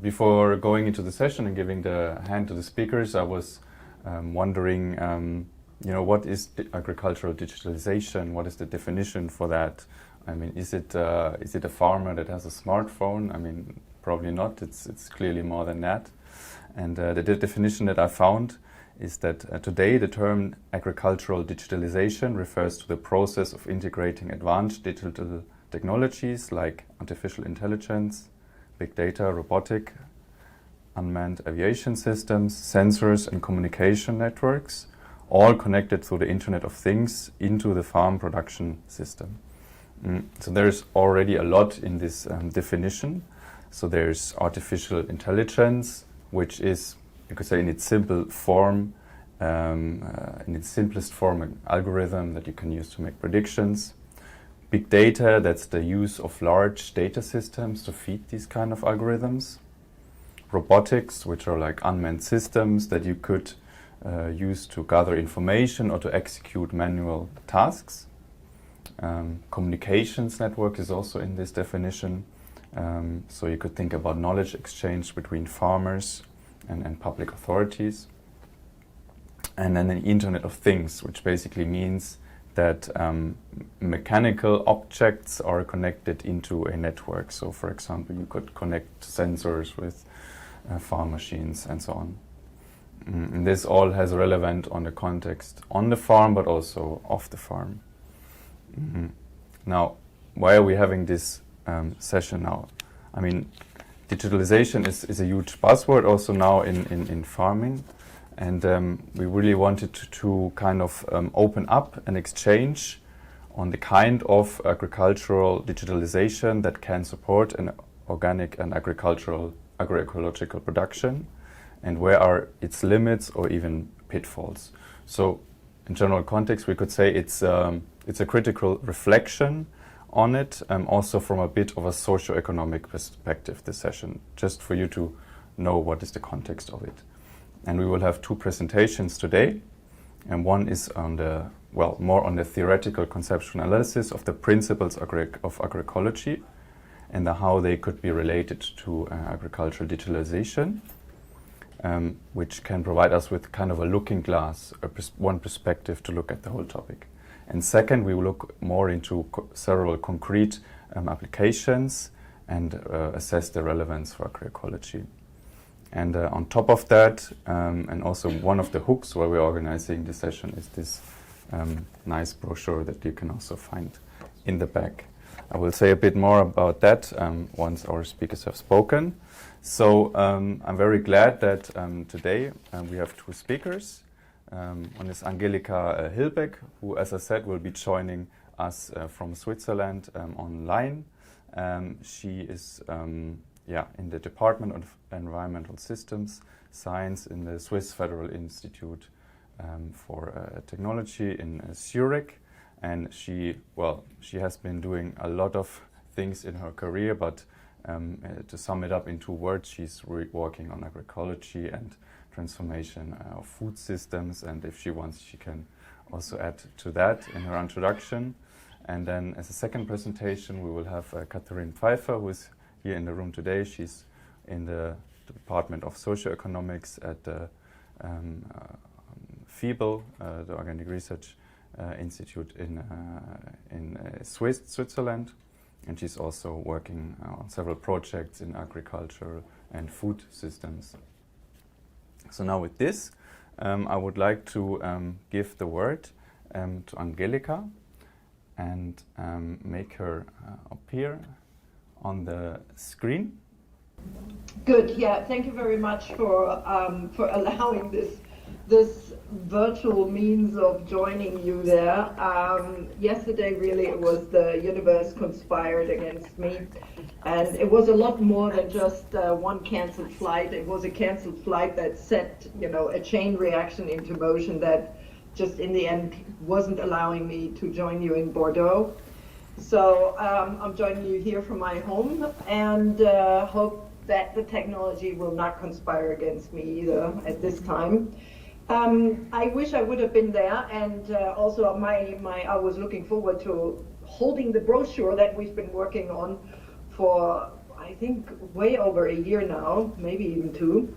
Before going into the session and giving the hand to the speakers, I was wondering, what is agricultural digitalization? What is the definition for that? I mean, is it a farmer that has a smartphone? I mean, probably not. It's clearly more than that. And the definition that I found is that today the term agricultural digitalization refers to the process of integrating advanced digital technologies like artificial intelligence, big data, robotic, unmanned aviation systems, sensors and communication networks, all connected through the Internet of Things into the farm production system. So there's already a lot in this definition. So there's artificial intelligence, which is, you could say in its simple form, in its simplest form, an algorithm that you can use to make predictions. Big data, that's the use of large data systems to feed these kind of algorithms. Robotics, which are like unmanned systems that you could use to gather information or to execute manual tasks. Communications network is also in this definition. So you could think about knowledge exchange between farmers and public authorities. And then the Internet of Things, which basically means that mechanical objects are connected into a network. So for example, you could connect sensors with farm machines and so on. And this all has relevant on the context on the farm, but also off the farm. Now, why are we having this session now? I mean, digitalization is a huge buzzword also now in farming. And we really wanted to kind of open up an exchange on the kind of agricultural digitalization that can support an organic and agroecological production, and where are its limits or even pitfalls. So in general context, we could say it's a critical reflection on it, also from a bit of a socio-economic perspective, this session, just for you to know what is the context of it. And we will have two presentations today, and one is on more on the theoretical conceptual analysis of the principles of agroecology and how they could be related to agricultural digitalization, which can provide us with kind of a looking glass, one perspective to look at the whole topic. And second, we will look more into several concrete applications and assess the relevance for agroecology. And on top of that, and also one of the hooks where we're organizing this session is this nice brochure that you can also find in the back. I will say a bit more about that once our speakers have spoken. So I'm very glad that today we have two speakers. One is Angelika Hilbeck, who, as I said, will be joining us from Switzerland online. She is in the Department of Environmental Systems Science in the Swiss Federal Institute for Technology in Zurich. And she has been doing a lot of things in her career, but to sum it up in 2 words, she's working on agroecology and transformation of food systems. And if she wants, she can also add to that in her introduction. And then as a second presentation, we will have Catherine Pfeiffer, who is here in the room today. She's in the Department of Socioeconomics at the FIBEL, the Organic Research Institute in Switzerland, and she's also working on several projects in agriculture and food systems. So now with this, I would like to give the word to Angelika and make her appear on the screen. Good. Yeah. Thank you very much for allowing this virtual means of joining you there. Yesterday, really, it was the universe conspired against me, and it was a lot more than just one cancelled flight. It was a cancelled flight that set, a chain reaction into motion that just in the end wasn't allowing me to join you in Bordeaux. So I'm joining you here from my home, and hope that the technology will not conspire against me either at this time. I wish I would have been there, and also I was looking forward to holding the brochure that we've been working on for, I I think, way over a year now, maybe even 2,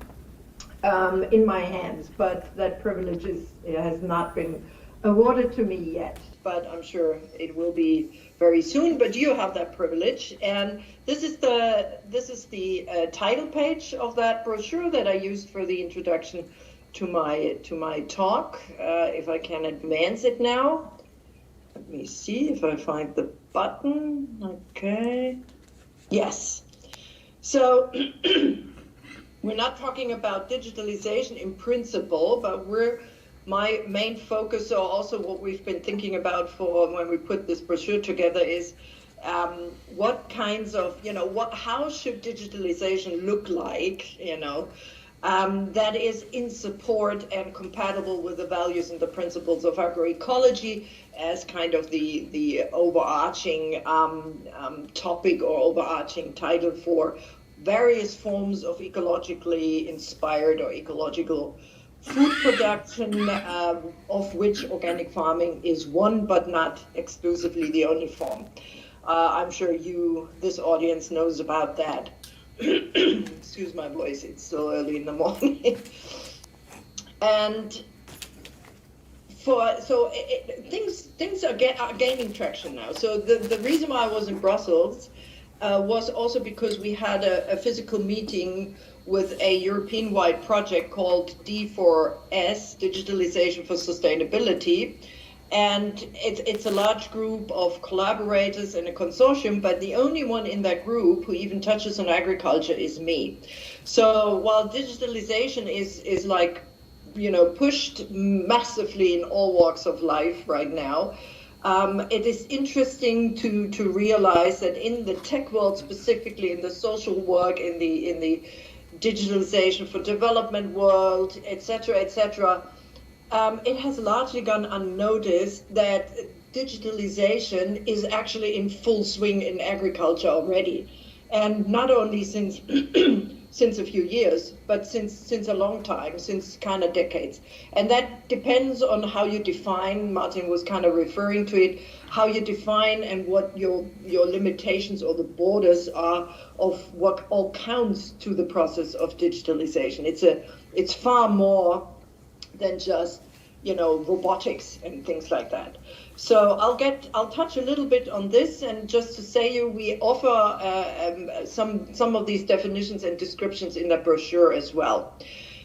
in my hands. But that privilege has not been awarded to me yet. But I'm sure it will be very soon. But you have that privilege, and this is the title page of that brochure that I used for the introduction to my talk. If I can advance it now, let me see if I find the button. Okay, yes. So we're not talking about digitalization in principle, but my main focus, or also what we've been thinking about for when we put this brochure together, is what kinds of, how should digitalization look like, that is in support and compatible with the values and the principles of agroecology as kind of the overarching topic or overarching title for various forms of ecologically inspired or ecological food production, of which organic farming is one, but not exclusively the only form. I'm sure this audience knows about that. Excuse my voice, it's still early in the morning. And things are gaining traction now. So the reason why I was in Brussels was also because we had a physical meeting with a European-wide project called D4S, Digitalization for Sustainability. And it's a large group of collaborators in a consortium, but the only one in that group who even touches on agriculture is me. So while digitalization is like, pushed massively in all walks of life right now, it is interesting to realize that in the tech world, specifically in the social work, in the digitalization for development world, etc., it has largely gone unnoticed that digitalization is actually in full swing in agriculture already, and not only since since a few years, but since a long time, since kind of decades. And that depends on how you define, Martin was kind of referring to it, how you define and what your limitations or the borders are of what all counts to the process of digitalization. It's far more than just, robotics and things like that. So I'll touch a little bit on this, and just to say we offer some of these definitions and descriptions in the brochure as well.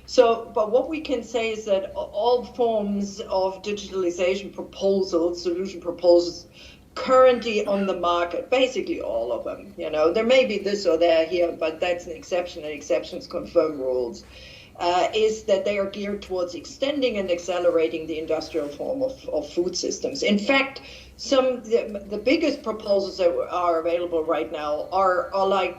So, but what we can say is that all forms of digitalization proposals, solution proposals, currently on the market, basically all of them, there may be this or there here, but that's an exception, and exceptions confirm rules. Is that they are geared towards extending and accelerating the industrial form of food systems. In fact, the biggest proposals that are available right now are like,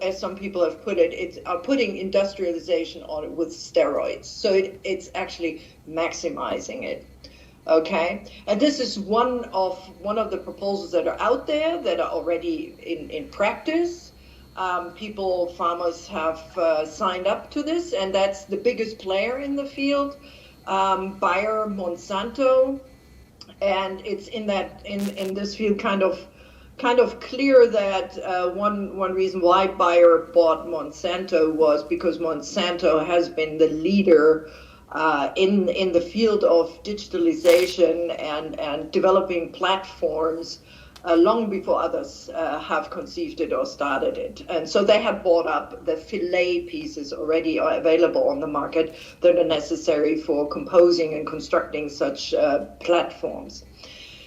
as some people have put it, are putting industrialization on it with steroids. So it's actually maximizing it. Okay, and this is one of the proposals that are out there that are already in practice. Farmers have signed up to this, and that's the biggest player in the field, Bayer, Monsanto, and it's in this field kind of clear that one reason why Bayer bought Monsanto was because Monsanto has been the leader in the field of digitalization and developing platforms long before others have conceived it or started it. And so they have bought up the fillet pieces already are available on the market that are necessary for composing and constructing such platforms.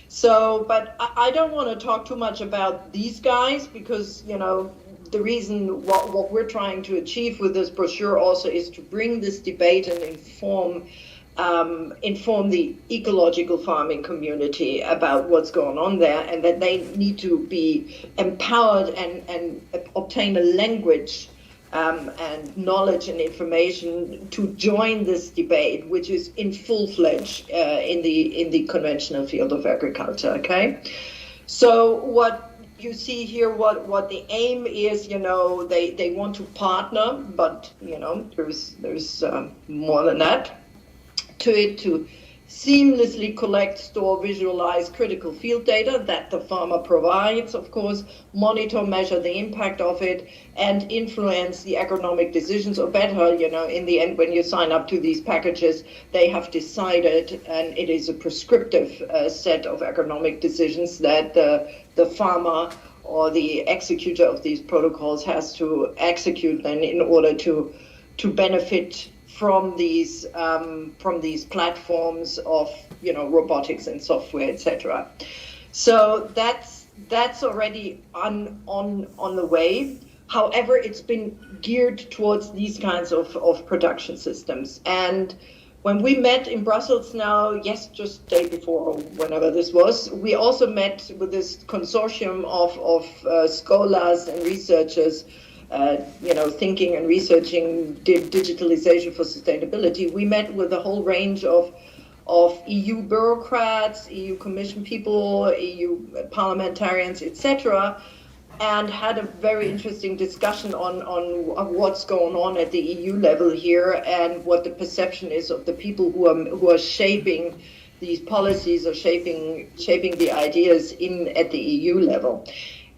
So, but I don't want to talk too much about these guys because, the reason what we're trying to achieve with this brochure also is to bring this debate and inform the ecological farming community about what's going on there, and that they need to be empowered and obtain a language and knowledge and information to join this debate, which is in full-fledged in the conventional field of agriculture. Okay, so what you see here, what the aim is, they want to partner, but there's more than that to seamlessly collect, store, visualize critical field data that the farmer provides, of course, monitor, measure the impact of it, and influence the agronomic decisions, or better, in the end, when you sign up to these packages, they have decided, and it is a prescriptive set of agronomic decisions that the farmer or the executor of these protocols has to execute then in order to benefit from these platforms of robotics and software, etc. So that's already on the way. However, it's been geared towards these kinds of production systems. And when we met in Brussels now, just day before, whenever this was, we also met with this consortium of scholars and researchers, thinking and researching digitalization for sustainability. We met with a whole range of EU bureaucrats, EU Commission people, EU parliamentarians, etc., and had a very interesting discussion on what's going on at the EU level here and what the perception is of the people who are shaping these policies or shaping the ideas at the EU level.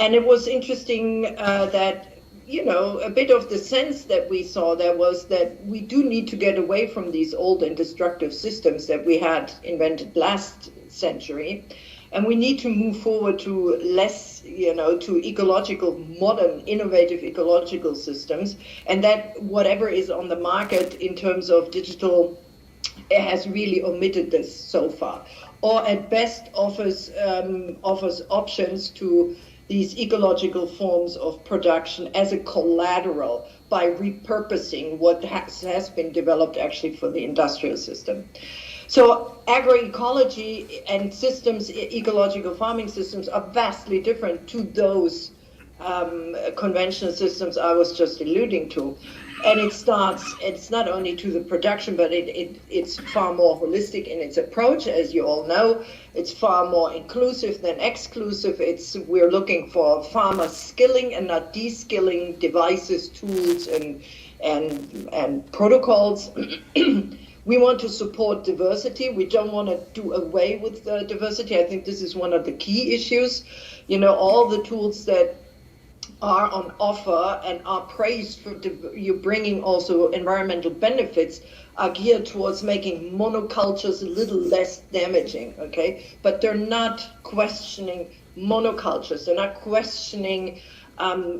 And it was interesting that a bit of the sense that we saw there was that we do need to get away from these old and destructive systems that we had invented last century. And we need to move forward to less, to ecological, modern, innovative ecological systems. And that whatever is on the market in terms of digital has really omitted this so far. Or at best offers options to these ecological forms of production as a collateral by repurposing what has been developed actually for the industrial system. So agroecology and systems, ecological farming systems, are vastly different to those conventional systems I was just alluding to. And it's not only to the production, but it's far more holistic in its approach, as you all know. It's far more inclusive than exclusive. We're looking for farmer skilling and not de-skilling devices, tools, and protocols. We want to support diversity. We don't want to do away with diversity. I think this is one of the key issues. All the tools that are on offer and are praised for you bringing also environmental benefits are geared towards making monocultures a little less damaging, okay? But they're not questioning monocultures. They're not questioning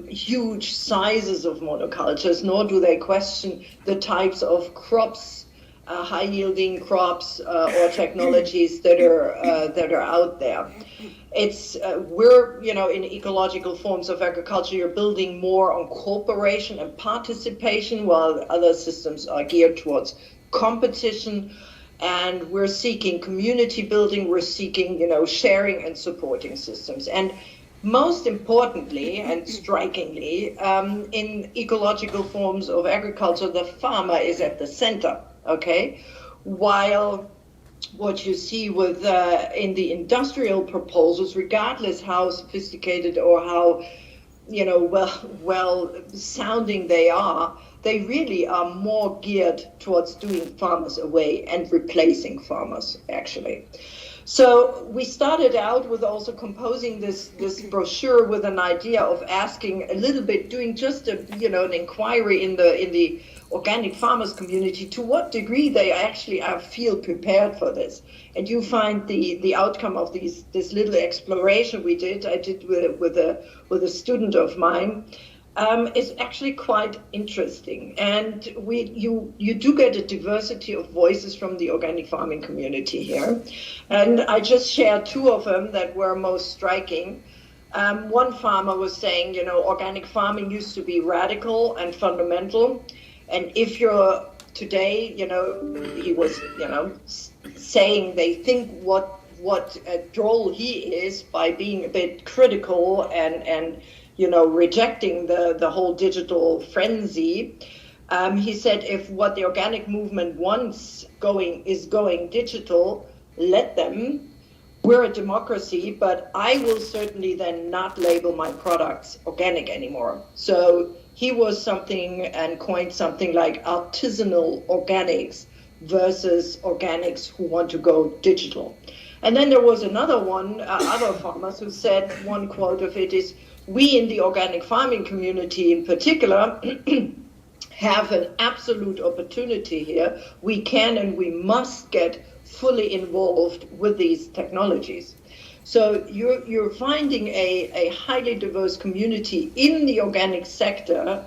huge sizes of monocultures, nor do they question the types of crops, high-yielding crops or technologies that are out there. We're in ecological forms of agriculture. You're building more on cooperation and participation, while other systems are geared towards competition. And we're seeking community building. We're seeking sharing and supporting systems. And most importantly and strikingly, in ecological forms of agriculture, the farmer is at the center. Okay, while what you see with in the industrial proposals, regardless how sophisticated or how well sounding they really are more geared towards doing farmers away and replacing farmers actually. So we started out with also composing this brochure with an idea of asking a little bit, doing just an inquiry in the organic farmers community, to what degree they actually feel prepared for this. And you find the outcome of this little exploration I did with a student of mine, is actually quite interesting. And you do get a diversity of voices from the organic farming community here. And I just shared two of them that were most striking. One farmer was saying, organic farming used to be radical and fundamental. And if you're today, he was, saying they think what a droll he is by being a bit critical and rejecting the whole digital frenzy. He said, if what the organic movement wants is going digital, let them. We're a democracy, but I will certainly then not label my products organic anymore. So he was something and coined something like artisanal organics, versus organics who want to go digital. And then there was another one, other farmers who said, one quote of it is, we in the organic farming community in particular have an absolute opportunity here. We can and we must get fully involved with these technologies. So you're finding a highly diverse community in the organic sector,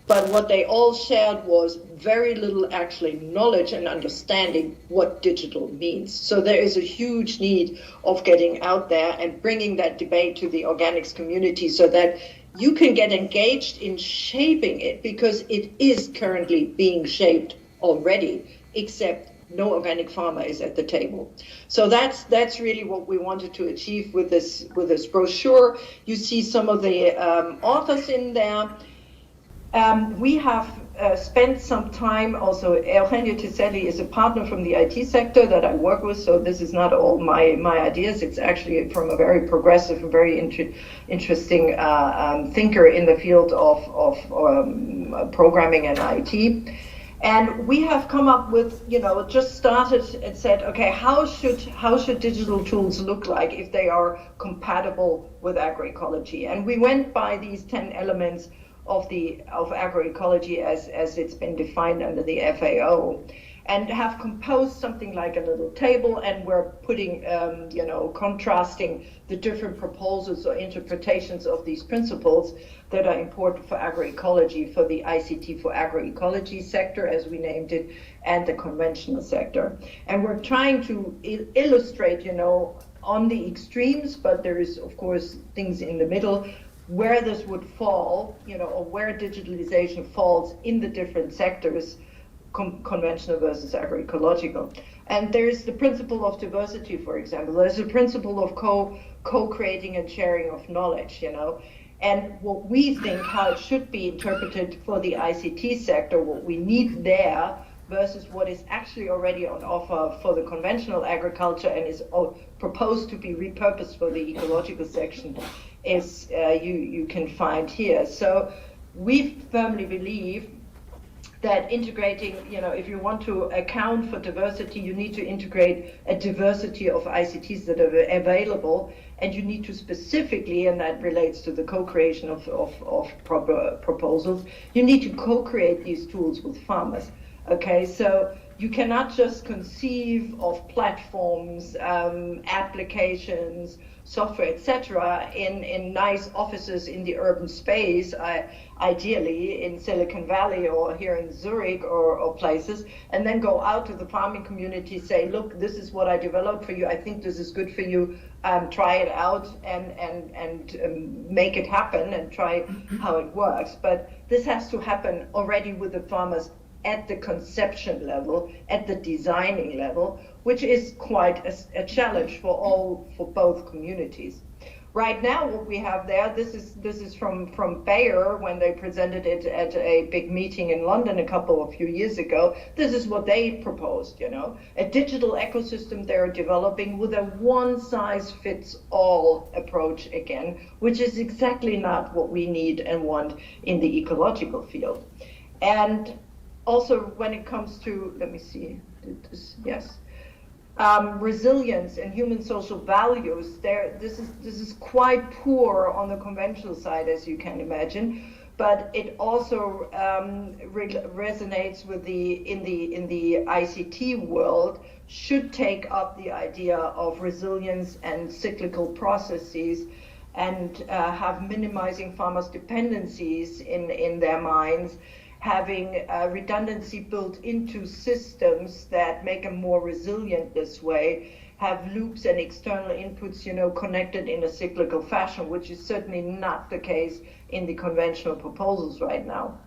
but what they all shared was very little actually knowledge and understanding what digital means. So there is a huge need of getting out there and bringing that debate to the organics community so that you can get engaged in shaping it, because it is currently being shaped already, except no organic farmer is at the table. So that's really what we wanted to achieve with this brochure. You see some of the authors in there. We have spent some time also. Eugenio Tiselli is a partner from the IT sector that I work with, so this is not all my ideas. It's actually from a very progressive and very interesting thinker in the field of programming and IT. And we have come up with, just started and said, okay, how should digital tools look like if they are compatible with agroecology? And we went by these 10 elements of agroecology as it's been defined under the FAO, and have composed something like a little table, and we're putting, contrasting the different proposals or interpretations of these principles that are important for agroecology, for the ICT for agroecology sector, as we named it, and the conventional sector. And we're trying to illustrate, on the extremes, but there is, of course, things in the middle, where this would fall, or where digitalization falls in the different sectors, conventional versus agroecological. And there's the principle of diversity, for example. There's the principle of co-creating and sharing of knowledge, And what we think, how it should be interpreted for the ICT sector, what we need there versus what is actually already on offer for the conventional agriculture and is proposed to be repurposed for the ecological section, is you can find here. So we firmly believe that integrating, if you want to account for diversity, you need to integrate a diversity of ICTs that are available, and you need to specifically, and that relates to the co-creation of proposals, you need to co-create these tools with farmers. Okay, so you cannot just conceive of platforms, applications, software, etc., in nice offices in the urban space, ideally in Silicon Valley or here in Zurich or places, and then go out to the farming community, say, look, this is what I developed for you. I think this is good for you. Try it out and make it happen and try how it works. But this has to happen already with the farmers at the conception level, at the designing level, which is quite a challenge for both communities. Right now, what we have there, this is from Bayer when they presented it at a big meeting in London a few years ago. This is what they proposed, a digital ecosystem they're developing with a one-size-fits-all approach again, which is exactly not what we need and want in the ecological field. And also, when it comes to, resilience and human social values, this is quite poor on the conventional side, as you can imagine, but it also resonates with in the ICT world, should take up the idea of resilience and cyclical processes, and have minimizing farmers' dependencies in their minds, having redundancy built into systems that make them more resilient this way, have loops and external inputs, connected in a cyclical fashion, which is certainly not the case in the conventional proposals right now.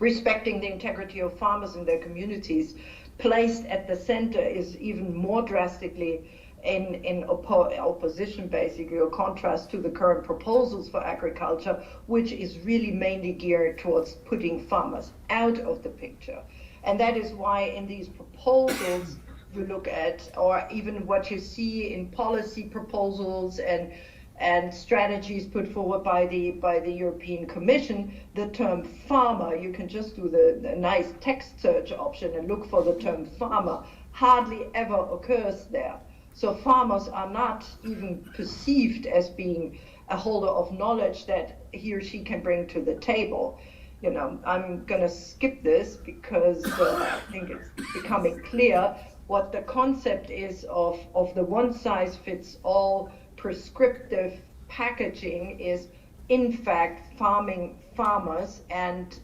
Respecting the integrity of farmers and their communities, placed at the center, is even more drastically in opposition, basically, or contrast to the current proposals for agriculture, which is really mainly geared towards putting farmers out of the picture. And that is why in these proposals you look at, or even what you see in policy proposals and and strategies put forward by the European Commission, the term farmer, you can just do the nice text search option and look for the term farmer, hardly ever occurs there. So farmers are not even perceived as being a holder of knowledge that he or she can bring to the table. You know, I'm going to skip this because I think it's becoming clear what the concept is of the one-size-fits-all prescriptive packaging is, in fact, farming farmers and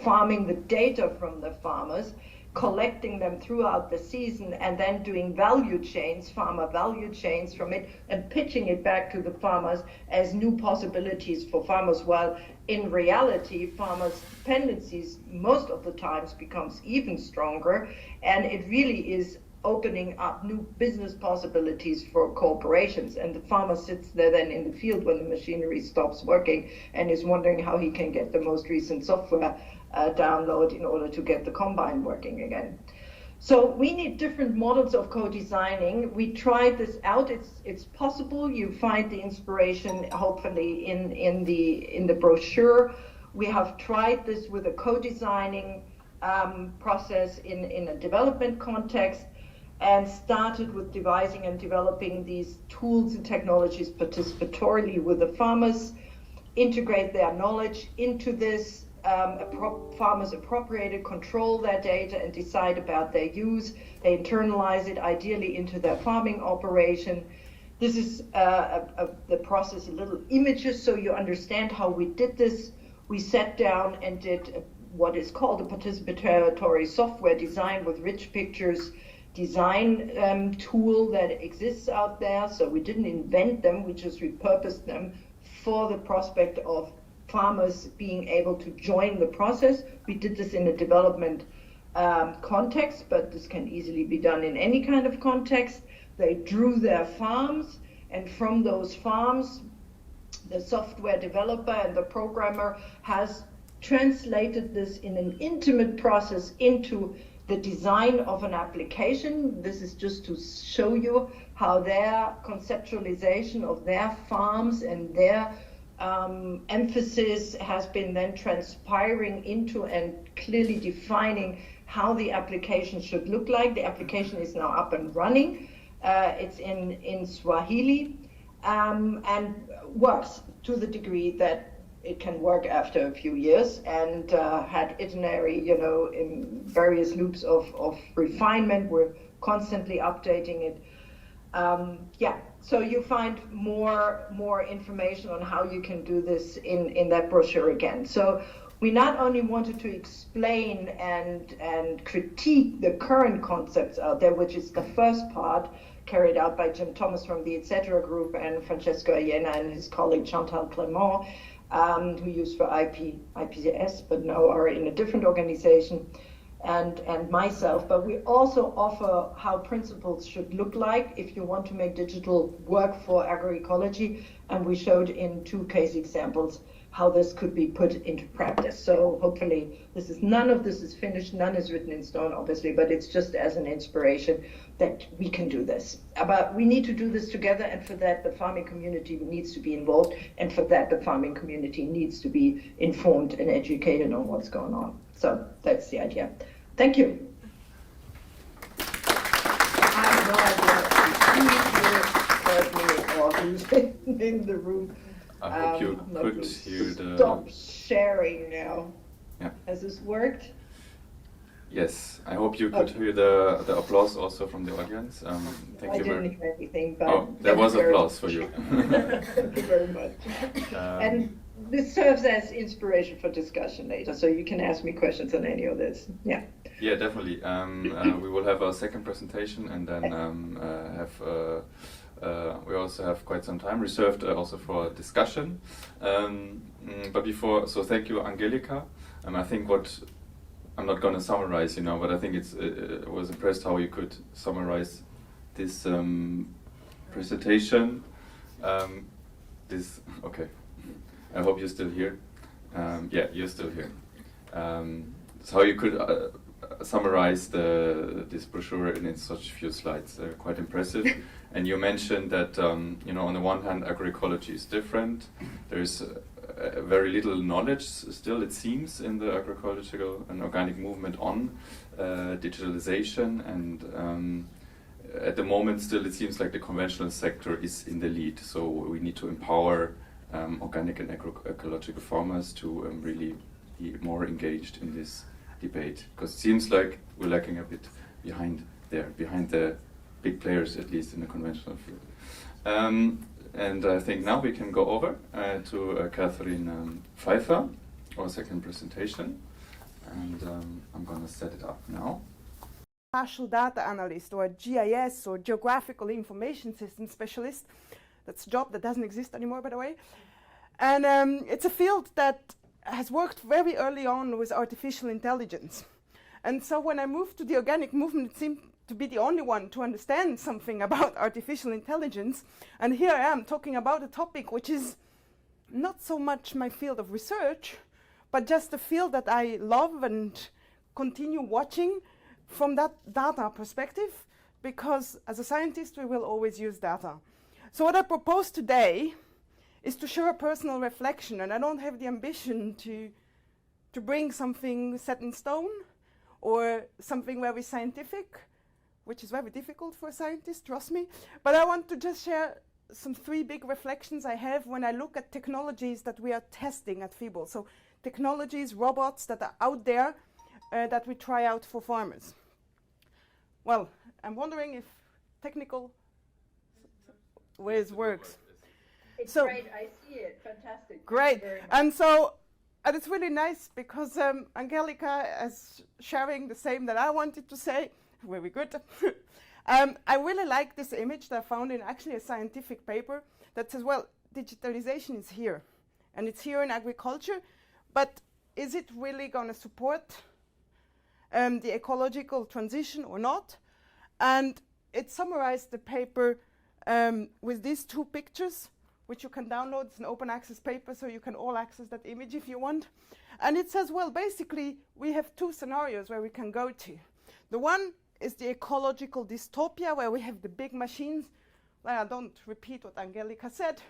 farming the data from the farmers, collecting them throughout the season, and then doing value chains, farmer value chains from it, and pitching it back to the farmers as new possibilities for farmers, while in reality, farmers' dependencies most of the times becomes even stronger, and it really is opening up new business possibilities for corporations. And the farmer sits there then in the field when the machinery stops working and is wondering how he can get the most recent software download in order to get the combine working again. So we need different models of co-designing. We tried this out. It's possible. You find the inspiration hopefully in the brochure. We have tried this with a co-designing process in a development context, and started with devising and developing these tools and technologies participatorily with the farmers, integrate their knowledge into this. Farmers appropriate it, control their data, and decide about their use. They internalize it ideally into their farming operation. This is the process, a little images so you understand how we did this. We sat down and did what is called a participatory software design with rich pictures design tool that exists out there. So we didn't invent them, we just repurposed them for the prospect of farmers being able to join the process. We did this in a development context, but this can easily be done in any kind of context. They drew their farms, and from those farms, the software developer and the programmer has translated this in an intimate process into the design of an application. This is just to show you how their conceptualization of their farms and their emphasis has been then transpiring into and clearly defining how the application should look like. The application is now up and running. It's in Swahili and works to the degree that it can work after a few years, and had itinerary, in various loops of refinement. We're constantly updating it. So you find more information on how you can do this in that brochure again. So we not only wanted to explain and critique the current concepts out there, which is the first part carried out by Jim Thomas from the Etc. group and Francesco Ayena and his colleague Chantal Clément, who use for IPCS, but now are in a different organization, and myself. But we also offer how principles should look like if you want to make digital work for agroecology, and we showed in 2 case examples how this could be put into practice. So hopefully none of this is finished, none is written in stone, obviously, but it's just as an inspiration that we can do this. But we need to do this together, and for that the farming community needs to be involved, and for that the farming community needs to be informed and educated on what's going on. So that's the idea. Thank you. I have no idea or who's in the room. I hope you could hear the... Stop sharing now. Yeah. Has this worked? Yes, I hope you could hear the applause also from the audience. Thank you very much. I didn't hear anything, but... there was applause for you. Thank you very much. And this serves as inspiration for discussion later, so you can ask me questions on any of this. Yeah. Yeah, definitely. We will have a second presentation, and then we also have quite some time reserved also for discussion. But before, so thank you, Angelika. I think I'm not going to summarize, but I think I was impressed how you could summarize this presentation. Okay. I hope you're still here. Yeah, you're still here. So how you could summarize this brochure in such few slides. Quite impressive. And you mentioned that on the one hand, agroecology is different. There's very little knowledge still, it seems, in the agroecological and organic movement on digitalization, and at the moment still it seems like the conventional sector is in the lead. So we need to empower organic and agroecological farmers to really be more engaged in this debate, because it seems like we're lacking a bit behind the big players, at least in the conventional field. And I think now we can go over to Catherine Pfeiffer, our second presentation, and I'm going to set it up now. Spatial data analyst, or GIS, or geographical information system specialist. That's a job that doesn't exist anymore, by the way. And it's a field that has worked very early on with artificial intelligence. And so when I moved to the organic movement, it seemed to be the only one to understand something about artificial intelligence. And here I am talking about a topic which is not so much my field of research, but just a field that I love and continue watching from that data perspective, because as a scientist we will always use data. So what I propose today is to share a personal reflection, and I don't have the ambition to bring something set in stone or something very scientific, which is very difficult for a scientist, trust me. But I want to just share some 3 big reflections I have when I look at technologies that we are testing at FIBO. So technologies, robots that are out there that we try out for farmers. Well, I'm wondering if technical ways works. It's so great, I see it, fantastic. Great, and it's really nice because Angelika is sharing the same that I wanted to say. Very good. I really like this image that I found in actually a scientific paper that says, well, digitalization is here, and it's here in agriculture, but is it really going to support the ecological transition or not? And it summarized the paper with these 2 pictures, which you can download. It's an open access paper, so you can all access that image if you want. And it says, well, basically, we have 2 scenarios where we can go to. The one is the ecological dystopia, where we have the big machines. Well, I don't repeat what Angelika said.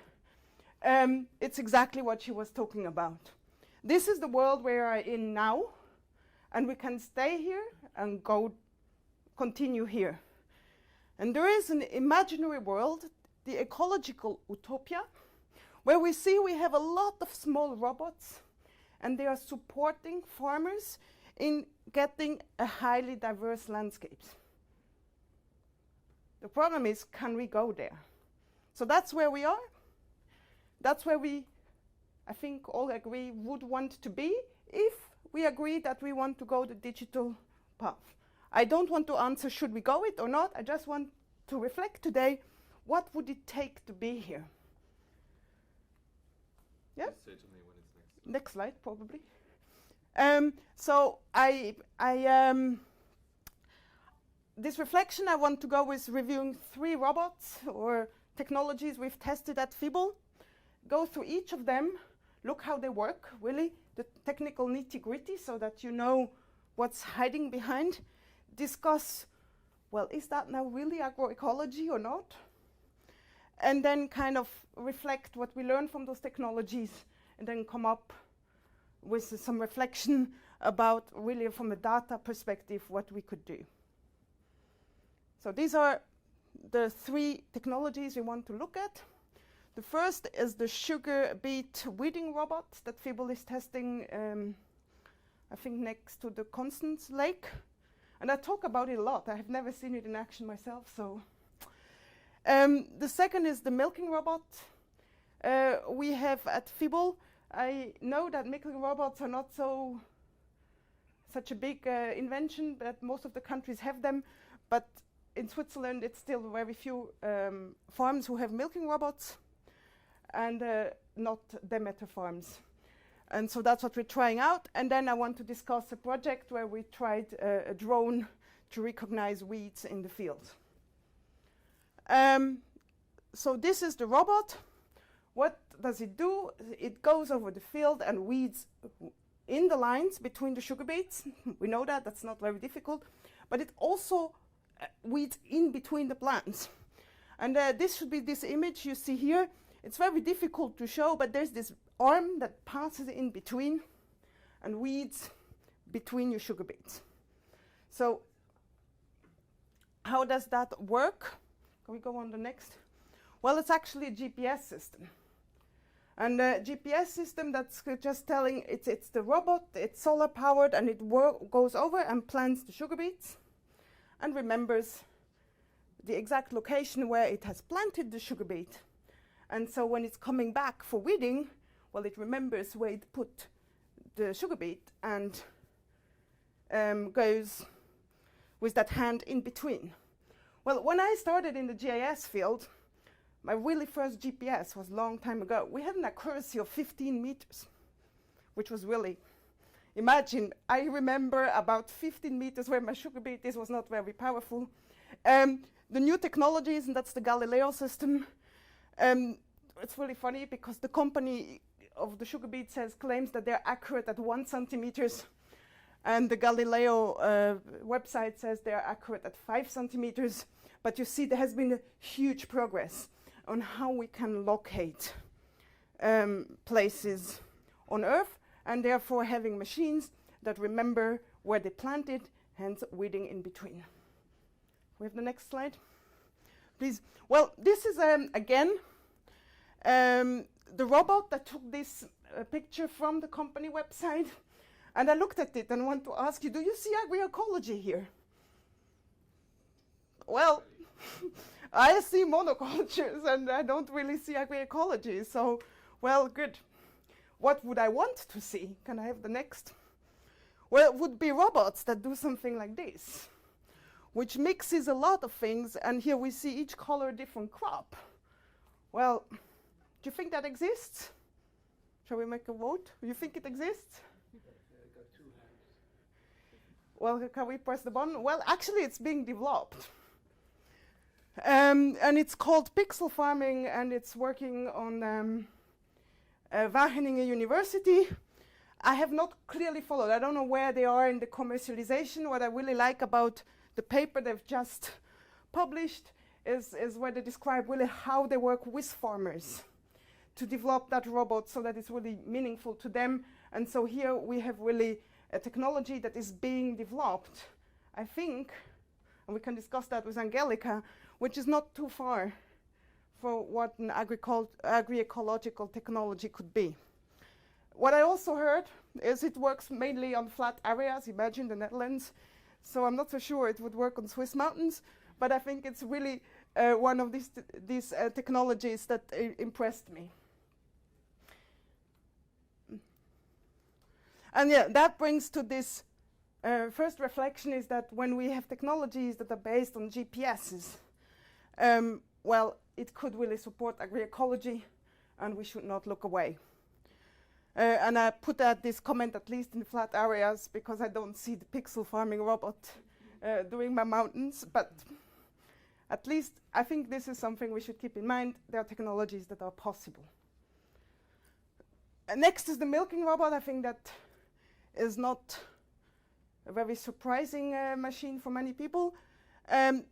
It's exactly what she was talking about. This is the world we are in now, and we can stay here and continue here. And there is an imaginary world, the ecological utopia, where we see we have a lot of small robots, and they are supporting farmers in getting a highly diverse landscapes. The problem is, can we go there? So that's where we are. That's where we, I think, all agree would want to be if we agree that we want to go the digital path. I don't want to answer should we go it or not. I just want to reflect today, what would it take to be here? Yeah? Just say to me when it's Next slide, probably. This reflection, I want to go with reviewing 3 robots or technologies we've tested at FIBO. Go through each of them, look how they work, really, the technical nitty-gritty, so that you know what's hiding behind. Discuss, well, is that now really agroecology or not? And then kind of reflect what we learned from those technologies, and then come up with some reflection about, really from a data perspective, what we could do. So these are the 3 technologies we want to look at. The first is the sugar beet weeding robot that FIBO is testing, I think next to the Constance Lake. And I talk about it a lot. I have never seen it in action myself. So, the second is the milking robot. We have at FIBO, I know that milking robots are not such a big invention, but most of the countries have them. But in Switzerland, it's still very few farms who have milking robots, and not Demeter farms. And so that's what we're trying out. And then I want to discuss a project where we tried a drone to recognize weeds in the field. So this is the robot. What does it do? It goes over the field and weeds in the lines between the sugar beets. We know that, that's not very difficult. But it also weeds in between the plants. And this should be this image you see here. It's very difficult to show, but there's this arm that passes in between and weeds between your sugar beets. So how does that work? Can we go on the next? Well, it's actually a GPS system. And a GPS system that's just telling it's the robot, it's solar powered, and it goes over and plants the sugar beets and remembers the exact location where it has planted the sugar beet. And so when it's coming back for weeding, well, it remembers where it put the sugar beet and goes with that hand in between. Well, when I started in the GIS field, my really first GPS was a long time ago. We had an accuracy of 15 meters, which was really, imagine, I remember about 15 meters where my sugar beet is, was not very powerful. The new technologies, and that's the Galileo system, it's really funny because the company of the sugar beet claims that they're accurate at 1 centimeters, and the Galileo website says they're accurate at 5 centimeters. But you see there has been a huge progress on how we can locate places on Earth, and therefore having machines that remember where they planted, hence weeding in between. We have the next slide, please. Well, this is again the robot that took this picture from the company website, and I looked at it and want to ask you, do you see agroecology here? Well, I see monocultures and I don't really see agroecology, so, well, good. What would I want to see? Can I have the next? Well, it would be robots that do something like this, which mixes a lot of things, and here we see each color a different crop. Well, do you think that exists? Shall we make a vote? Do you think it exists? I've got 2 hands. Well, can we press the button? Well, actually, it's being developed. And it's called pixel farming, and it's working on Wageningen University. I have not clearly followed. I don't know where they are in the commercialization. What I really like about the paper they've just published is where they describe really how they work with farmers to develop that robot so that it's really meaningful to them. And so here we have really a technology that is being developed, I think, and we can discuss that with Angelika, which is not too far for what an agroecological technology could be. What I also heard is it works mainly on flat areas, imagine the Netherlands, so I'm not so sure it would work on Swiss mountains, but I think it's really one of these technologies that impressed me. And yeah, that brings to this first reflection is that when we have technologies that are based on GPSs, well, it could really support agroecology, and we should not look away. And I put this comment at least in the flat areas because I don't see the pixel farming robot doing my mountains, but at least I think this is something we should keep in mind. There are technologies that are possible. Next is the milking robot. I think that is not a very surprising machine for many people. And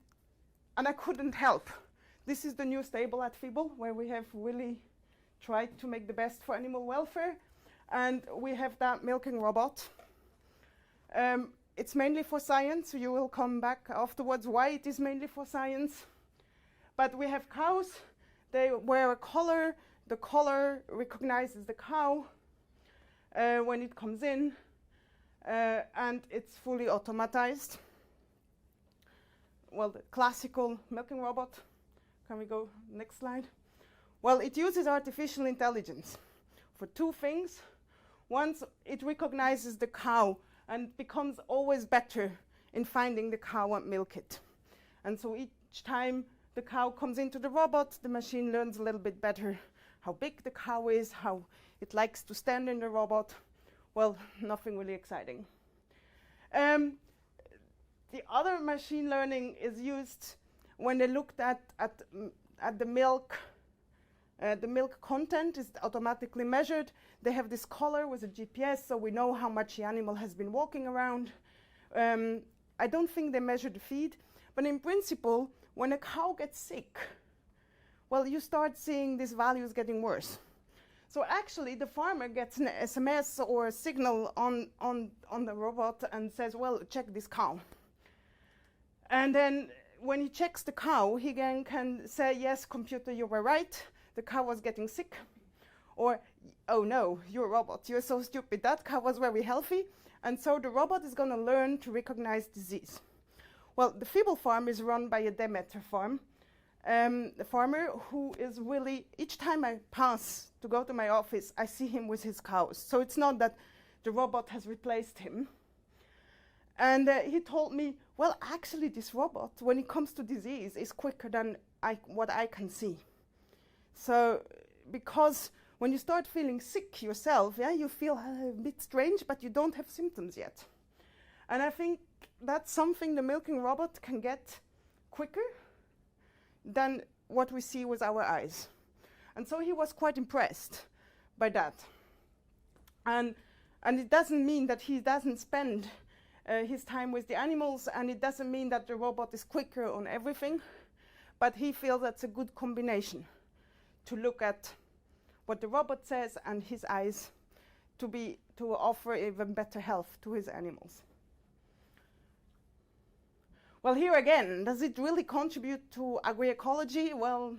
I couldn't help. This is the new stable at Fiebel, where we have really tried to make the best for animal welfare. And we have that milking robot. It's mainly for science. You will come back afterwards why it is mainly for science. But we have cows. They wear a collar. The collar recognizes the cow when it comes in. And it's fully automatized. Well, the classical milking robot. Can we go next slide? Well, it uses artificial intelligence for 2 things. Once it recognizes the cow and becomes always better in finding the cow and milk it. And so each time the cow comes into the robot, the machine learns a little bit better how big the cow is, how it likes to stand in the robot. Well, nothing really exciting. The other machine learning is used when they looked at the milk The milk content is automatically measured. They have this collar with a GPS, so we know how much the animal has been walking around. I don't think they measure the feed, but in principle, when a cow gets sick, well, you start seeing these values getting worse. So actually, the farmer gets an SMS or a signal on the robot and says, well, check this cow. And then when he checks the cow, he can say, yes, computer, you were right. The cow was getting sick. Or, oh no, you're a robot. You're so stupid. That cow was very healthy. And so the robot is going to learn to recognize disease. Well, the feeble farm is run by a Demeter farm. The farmer who is really, each time I pass to go to my office, I see him with his cows. So it's not that the robot has replaced him. And he told me, well, actually this robot, when it comes to disease, is quicker than what I can see. So, because when you start feeling sick yourself, yeah, you feel a bit strange, but you don't have symptoms yet. And I think that's something the milking robot can get quicker than what we see with our eyes. And so he was quite impressed by that. And it doesn't mean that he doesn't spend his time with the animals, and it doesn't mean that the robot is quicker on everything, but he feels that's a good combination to look at what the robot says and his eyes to offer even better health to his animals. Well, here again, does it really contribute to agroecology? Well,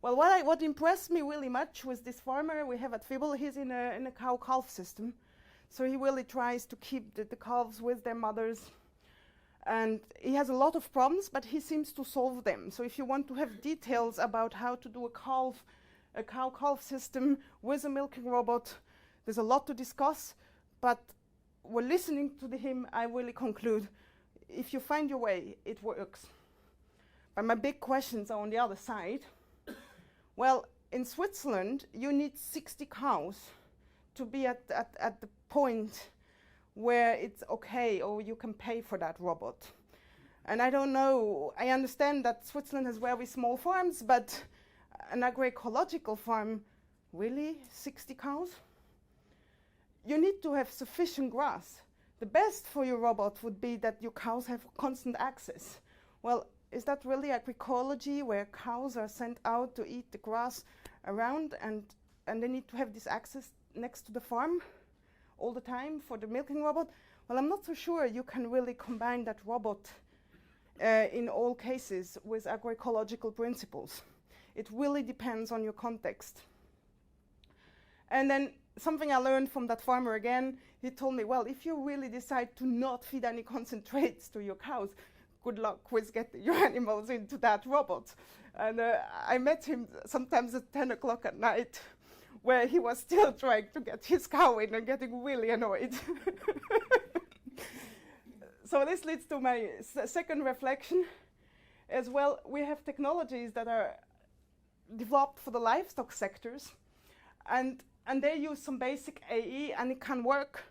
what impressed me really much was this farmer we have at Fibble. He's in a cow-calf system. So he really tries to keep the calves with their mothers. And he has a lot of problems, but he seems to solve them. So if you want to have details about how to do a cow-calf system with a milking robot, there's a lot to discuss. But when listening to him, I really conclude, if you find your way, it works. But my big questions are on the other side. Well, in Switzerland, you need 60 cows to be at the point where it's okay or you can pay for that robot. And I don't know, I understand that Switzerland has very small farms, but an agroecological farm, really, 60 cows? You need to have sufficient grass. The best for your robot would be that your cows have constant access. Well, is that really agroecology, where cows are sent out to eat the grass around and they need to have this access next to the farm all the time for the milking robot? Well, I'm not so sure you can really combine that robot in all cases with agroecological principles. It really depends on your context. And then something I learned from that farmer again, he told me, well, if you really decide to not feed any concentrates to your cows, good luck with getting your animals into that robot. And I met him sometimes at 10 o'clock at night, where he was still trying to get his cow in and getting really annoyed. So this leads to my second reflection as well. We have technologies that are developed for the livestock sectors, and they use some basic AE, and it can work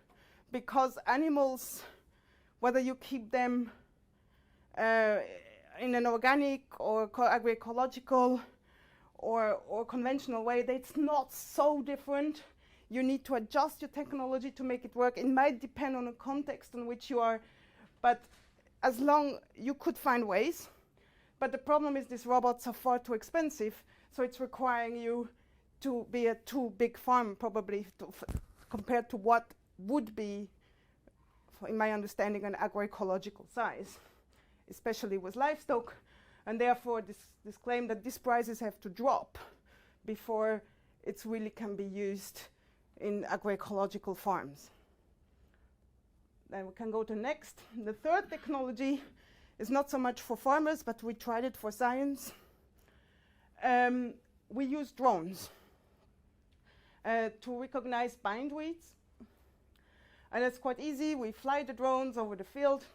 because animals, whether you keep them in an organic or agroecological or conventional way, it's not so different. You need to adjust your technology to make it work. It might depend on the context in which you are, but as long you could find ways. But the problem is these robots are far too expensive, so it's requiring you to be a too big farm, probably, compared to what would be, in my understanding, an agroecological size, especially with livestock. And therefore, this claim that these prices have to drop before it really can be used in agroecological farms. Then we can go to next. The third technology is not so much for farmers, but we tried it for science. We use drones to recognize bindweeds. And it's quite easy. We fly the drones over the field,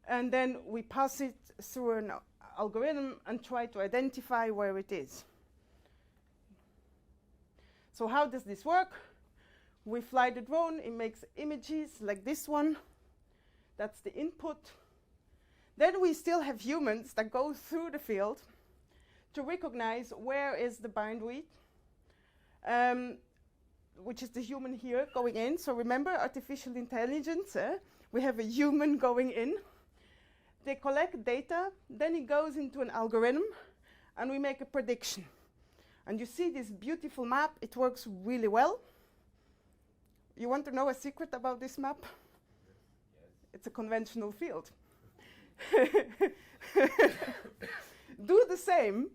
and then we pass it through an algorithm and try to identify where it is. So how does this work? We fly the drone, it makes images like this one. That's the input. Then we still have humans that go through the field, to recognize where is the bindweed, which is the human here going in. So remember, artificial intelligence, we have a human going in. They collect data, then it goes into an algorithm, and we make a prediction. And you see this beautiful map, it works really well. You want to know a secret about this map? Yes. It's a conventional field. Do the same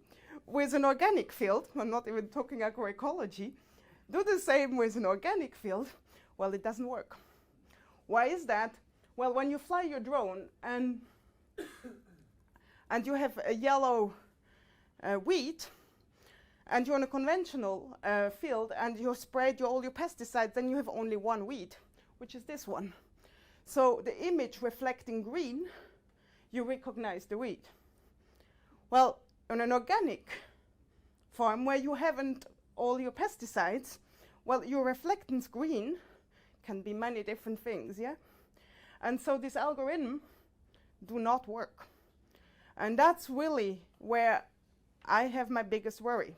with an organic field. I'm not even talking agroecology. Do the same with an organic field. Well, it doesn't work. Why is that? Well, when you fly your drone and you have a yellow wheat, and you're on a conventional field, and you sprayed all your pesticides, then you have only one weed, which is this one. So the image reflecting green, you recognize the weed. Well, on an organic farm where you haven't all your pesticides, well, your reflectance green can be many different things, yeah? And so this algorithm do not work. And that's really where I have my biggest worry.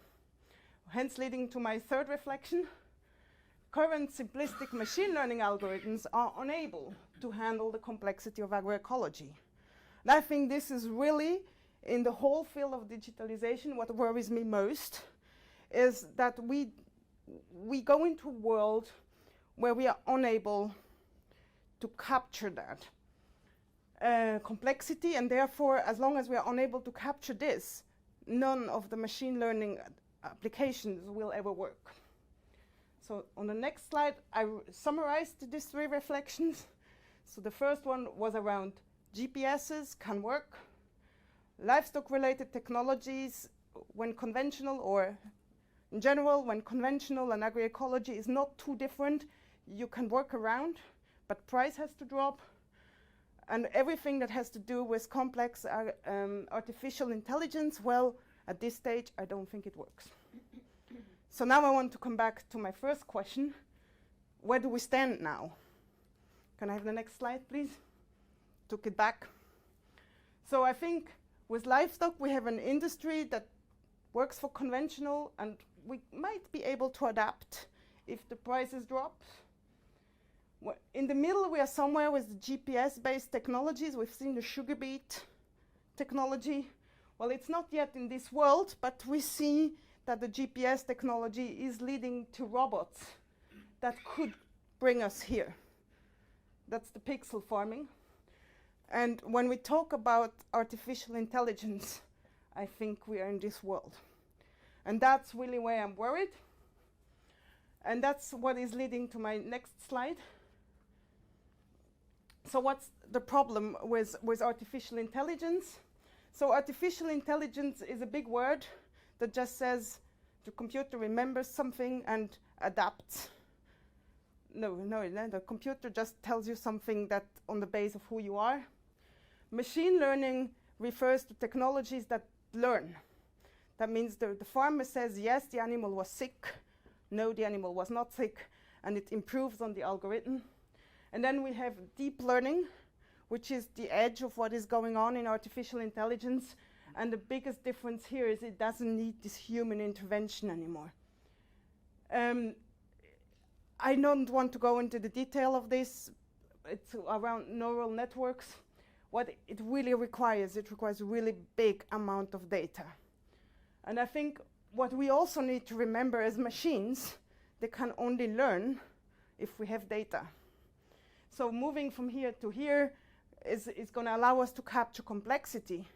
Hence leading to my third reflection. Current simplistic machine learning algorithms are unable to handle the complexity of agroecology. And I think this is really, in the whole field of digitalization, what worries me most is that we go into a world where we are unable to capture that complexity, and therefore, as long as we are unable to capture this, none of the machine learning applications will ever work. So on the next slide, I summarized these three reflections. So the first one was around GPSs can work. Livestock-related technologies, when conventional, or in general, when conventional and agroecology is not too different, you can work around, but price has to drop. And everything that has to do with complex artificial intelligence, well, at this stage, I don't think it works. So now I want to come back to my first question. Where do we stand now? Can I have the next slide, please? Took it back. So I think with livestock, we have an industry that works for conventional, and we might be able to adapt if the prices drop. In the middle, we are somewhere with the GPS-based technologies. We've seen the sugar beet technology. Well, it's not yet in this world, but we see that the GPS technology is leading to robots that could bring us here. That's the pixel farming. And when we talk about artificial intelligence, I think we are in this world. And that's really where I'm worried. And that's what is leading to my next slide. So what's the problem with artificial intelligence? So artificial intelligence is a big word that just says the computer remembers something and adapts. No, the computer just tells you something that on the base of who you are. Machine learning refers to technologies that learn. That means the farmer says, yes, the animal was sick. No, the animal was not sick. And it improves on the algorithm. And then we have deep learning, which is the edge of what is going on in artificial intelligence. And the biggest difference here is it doesn't need this human intervention anymore. I don't want to go into the detail of this. It's around neural networks. What it really requires, it requires a really big amount of data. And I think what we also need to remember as machines, they can only learn if we have data. So moving from here to here is going to allow us to capture complexity,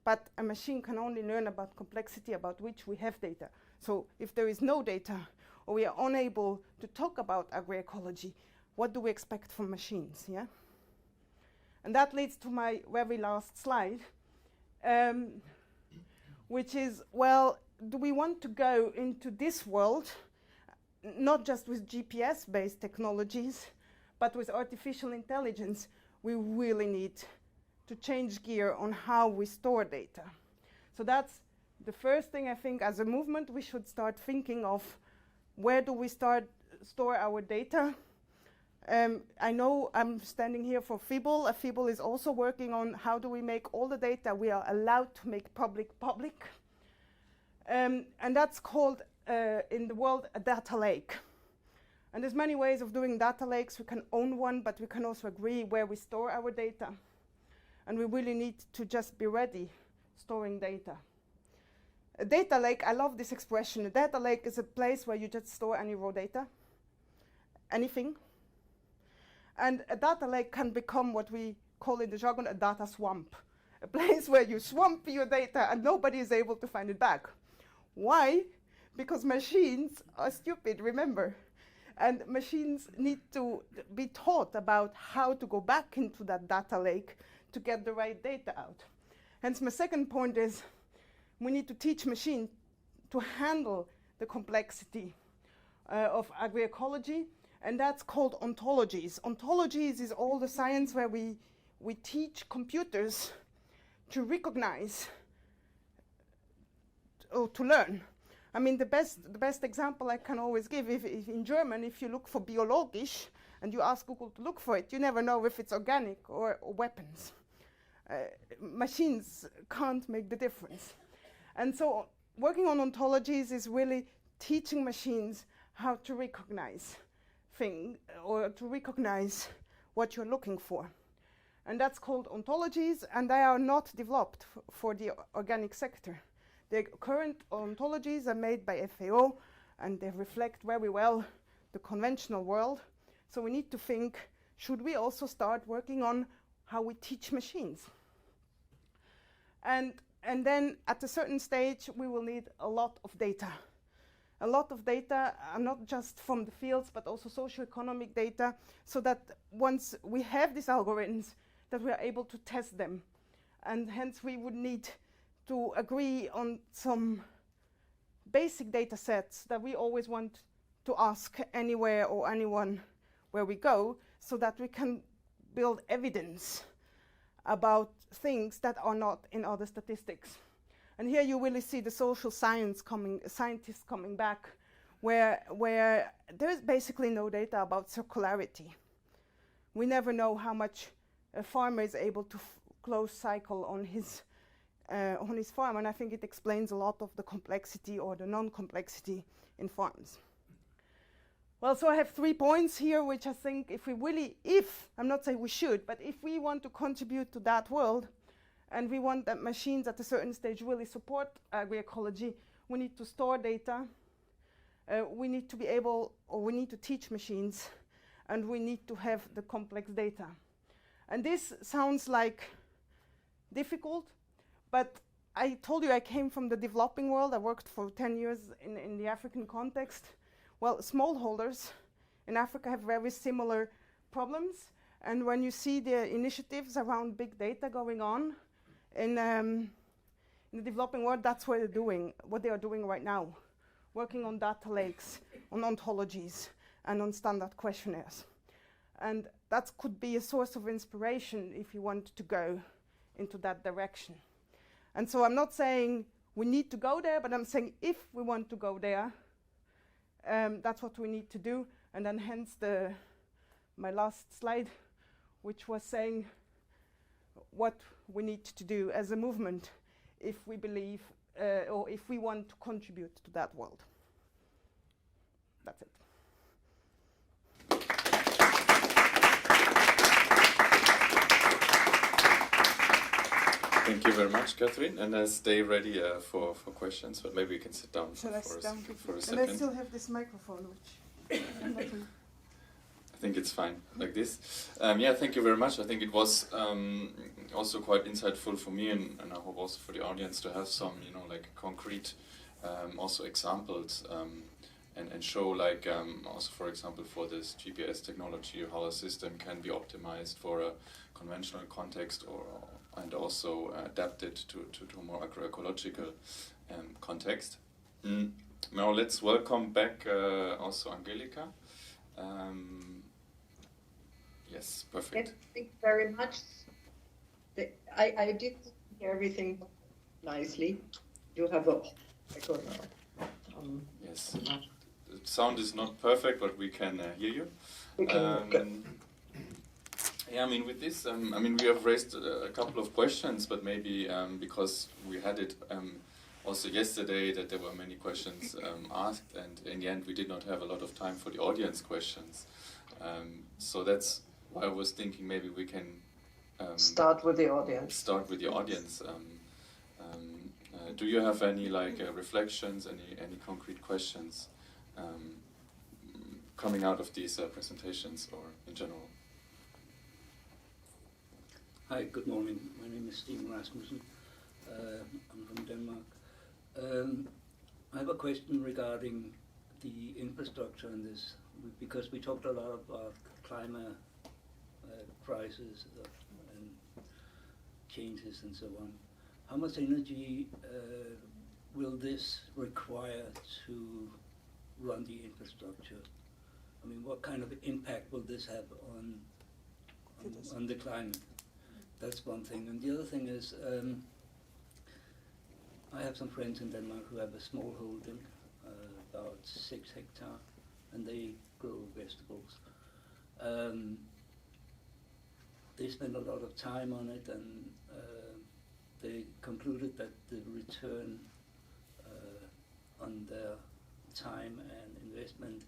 but a machine can only learn about complexity about which we have data. So if there is no data, or we are unable to talk about agroecology, what do we expect from machines, yeah? And that leads to my very last slide, which is, well, do we want to go into this world, not just with GPS-based technologies, but with artificial intelligence? We really need to change gear on how we store data. So that's the first thing I think as a movement we should start thinking of. Where do we store our data? I know I'm standing here for FIBL. FIBL is also working on how do we make all the data we are allowed to make public. And that's called, in the world, a data lake. And there's many ways of doing data lakes. We can own one, but we can also agree where we store our data. And we really need to just be ready storing data. A data lake, I love this expression. A data lake is a place where you just store any raw data, anything. And a data lake can become what we call in the jargon a data swamp, a place where you swamp your data and nobody is able to find it back. Why? Because machines are stupid, remember. And machines need to be taught about how to go back into that data lake to get the right data out. Hence, my second point is we need to teach machines to handle the complexity of agroecology, and that's called ontologies. Ontologies is all the science where we teach computers to recognize or to learn. I mean, the best example I can always give, if in German, if you look for biologisch and you ask Google to look for it, you never know if it's organic or weapons. Machines can't make the difference. And so working on ontologies is really teaching machines how to recognize things or to recognize what you're looking for. And that's called ontologies, and they are not developed for the organic sector. The current ontologies are made by FAO, and they reflect very well the conventional world. So we need to think, should we also start working on how we teach machines? And then at a certain stage, we will need a lot of data. A lot of data, not just from the fields, but also socioeconomic data, so that once we have these algorithms, that we are able to test them. And hence we would need to agree on some basic data sets that we always want to ask anywhere or anyone where we go, so that we can build evidence about things that are not in other statistics. And here you really see the social scientists coming back, where there is basically no data about circularity. We never know how much a farmer is able to close cycle on his farm, and I think it explains a lot of the complexity or the non-complexity in farms. Well, so I have 3 points here, which I think I'm not saying we should, but if we want to contribute to that world, and we want that machines at a certain stage really support agroecology, we need to store data, we need to teach machines, and we need to have the complex data. And this sounds like difficult, but I told you I came from the developing world. I worked for 10 years in the African context. Well, smallholders in Africa have very similar problems. And when you see the initiatives around big data going on in the developing world, that's what they are doing right now, working on data lakes, on ontologies, and on standard questionnaires. And that could be a source of inspiration if you want to go into that direction. And so I'm not saying we need to go there, but I'm saying if we want to go there, that's what we need to do. And then hence my last slide, which was saying what we need to do as a movement if we believe or if we want to contribute to that world. That's it. Thank you very much, Catherine, and stay ready for questions, but maybe we can sit down for a second. And I still have this microphone, which I think it's fine like this. Yeah, thank you very much. I think it was also quite insightful for me, and I hope also for the audience to have some, like concrete also examples and show like also, for example, for this GPS technology, how a system can be optimized for a conventional context and also adapted to a more agroecological context. Now let's welcome back also Angelika. Yes, perfect. Yes, thank you very much. I did hear everything nicely. You have a yes. The sound is not perfect, but we can hear you. Yeah, I mean, with this, we have raised a couple of questions, but maybe because we had it also yesterday that there were many questions asked, and in the end we did not have a lot of time for the audience questions. So that's why I was thinking maybe we can start with the audience. Start with the audience. Do you have any reflections, any concrete questions coming out of these presentations or in general? Hi, good morning. My name is Stephen Rasmussen. I'm from Denmark. I have a question regarding the infrastructure in this, because we talked a lot about climate crisis and changes and so on. How much energy will this require to run the infrastructure? I mean, what kind of impact will this have on the climate? That's one thing. And the other thing is, I have some friends in Denmark who have a small holding, about 6 hectares, and they grow vegetables. They spend a lot of time on it, and they concluded that the return on their time and investment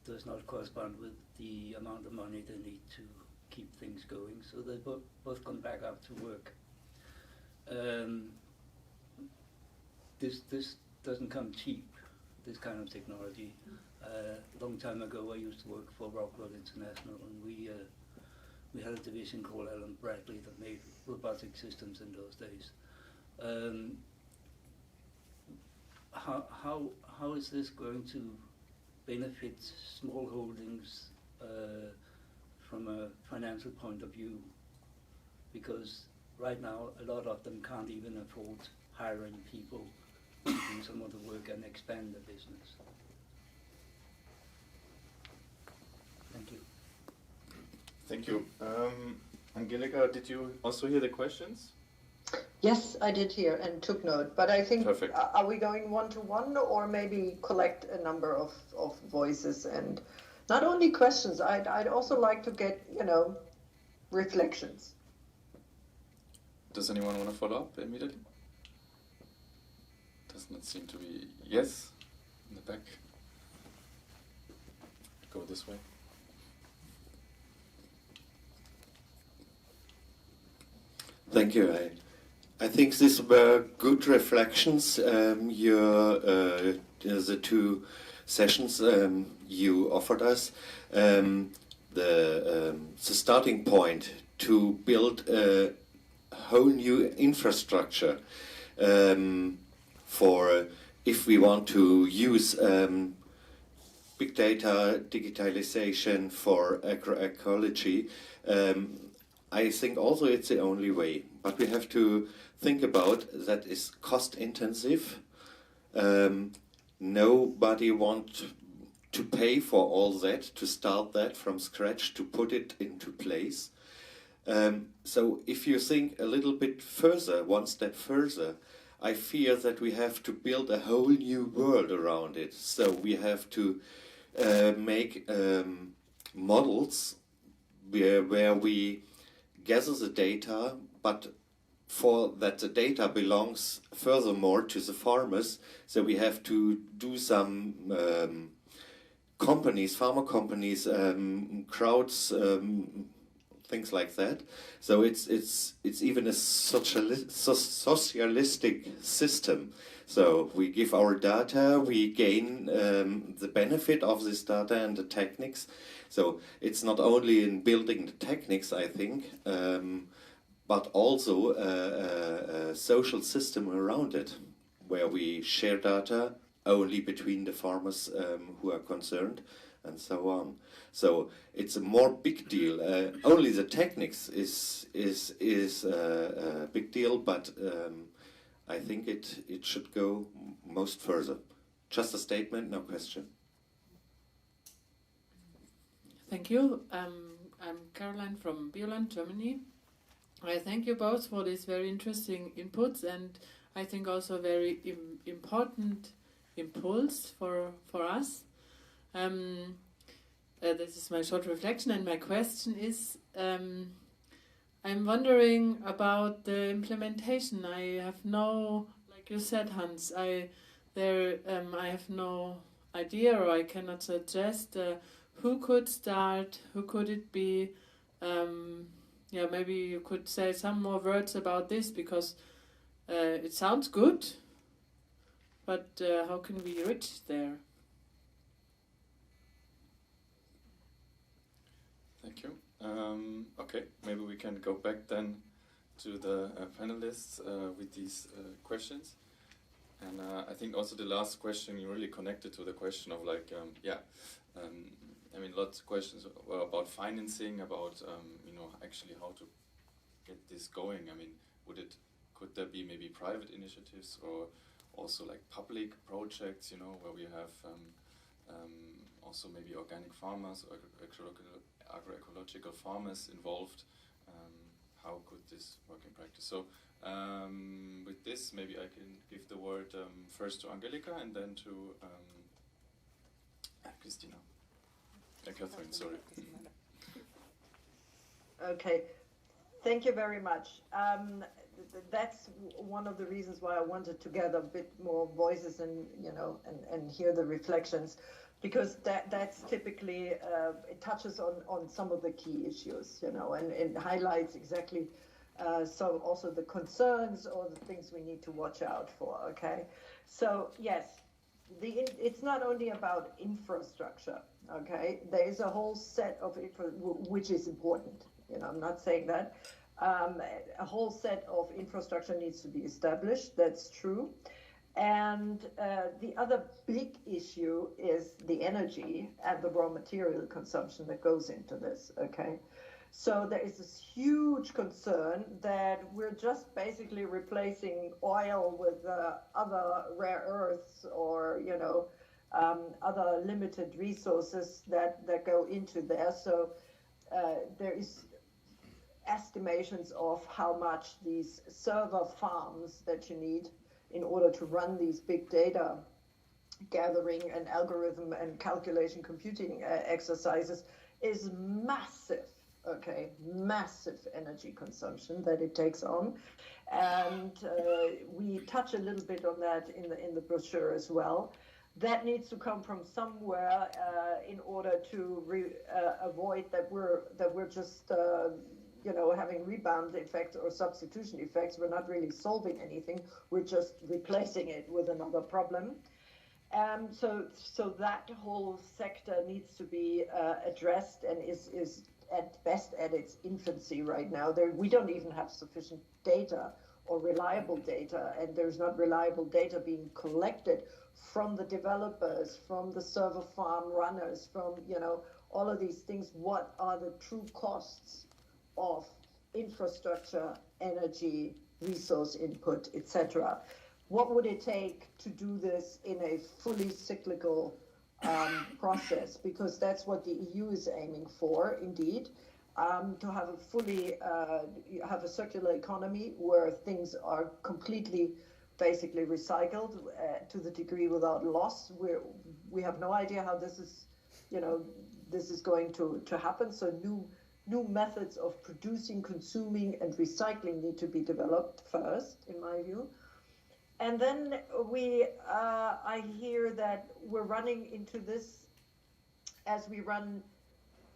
does not correspond with the amount of money they need to keep things going. So they both gone back out to work. This doesn't come cheap, this kind of technology. A long time ago I used to work for Rockwell International, and we had a division called Allen Bradley that made robotic systems in those days. How is this going to benefit small holdings from a financial point of view? Because right now a lot of them can't even afford hiring people to do some of the work and expand the business. Thank you. Thank you. Angelika, did you also hear the questions? Yes, I did hear and took note, but I think, Perfect. Are we going one-to-one, or maybe collect a number of voices, and not only questions, I'd also like to get, reflections. Does anyone want to follow up immediately? Does not seem to be. Yes, in the back. Go this way. Thank you. I think these were good reflections. The two sessions you offered us, the starting point to build a whole new infrastructure for if we want to use big data, digitalization for agroecology. I think also it's the only way, but we have to think about that is cost intensive. Nobody wants to pay for all that, to start that from scratch, to put it into place. So if you think a little bit further, one step further, I fear that we have to build a whole new world around it. So we have to make models where we gather the data, but for that the data belongs furthermore to the farmers, so we have to do some companies, pharma companies, crowds, things like that. So it's even a socialistic system. So we give our data, we gain the benefit of this data and the techniques. So it's not only in building the techniques, I think, but also a social system around it, where we share data only between the farmers who are concerned, and so on. So it's a more big deal. Only the techniques is a big deal, but I think it should go most further. Just a statement, no question. Thank you. I'm Caroline from Bioland, Germany. I thank you both for these very interesting inputs, and I think also a very important impulse for us. This is my short reflection, and my question is, I'm wondering about the implementation. I have no you said, Hans, I have no idea, or I cannot suggest who could start, who could it be. Maybe you could say some more words about this, because it sounds good, but how can we reach there? Thank you. Okay, maybe we can go back then to the panelists with these questions. And I think also the last question you really connected to the question of like, I mean, lots of questions were about financing, about, actually how to get this going. I mean, could there be maybe private initiatives or also like public projects, where we have also maybe organic farmers or agroecological farmers involved? How could this work in practice? So with this, maybe I can give the word first to Angelika and then to Christina. Catherine, sorry. Okay, thank you very much. That's one of the reasons why I wanted to gather a bit more voices and hear the reflections, because that's typically it touches on some of the key issues, and it highlights exactly some also the concerns or the things we need to watch out for. Okay, so yes, it's not only about infrastructure. Okay, there is a whole set of which is important. I'm not saying that. A whole set of infrastructure needs to be established. That's true. And the other big issue is the energy and the raw material consumption that goes into this. Okay, so there is this huge concern that we're just basically replacing oil with other rare earths or other limited resources that go into there. So there is estimations of how much these server farms that you need in order to run these big data gathering and algorithm and calculation computing exercises is massive. Okay, massive energy consumption that it takes on, and we touch a little bit on that in the brochure as well. That needs to come from somewhere in order to avoid that we're just having rebound effects or substitution effects. We're not really solving anything. We're just replacing it with another problem. So that whole sector needs to be addressed and is at best at its infancy right now. We don't even have sufficient data or reliable data, and there's not reliable data being collected from the developers, from the server farm runners, from all of these things. What are the true costs of infrastructure, energy, resource input, etc.? What would it take to do this in a fully cyclical process? Because that's what the EU is aiming for, indeed, to have a fully have a circular economy where things are completely basically recycled to the degree without loss. We have no idea how this is going to happen. So new methods of producing, consuming, and recycling need to be developed first, in my view. And then I hear that we're running into this, as we run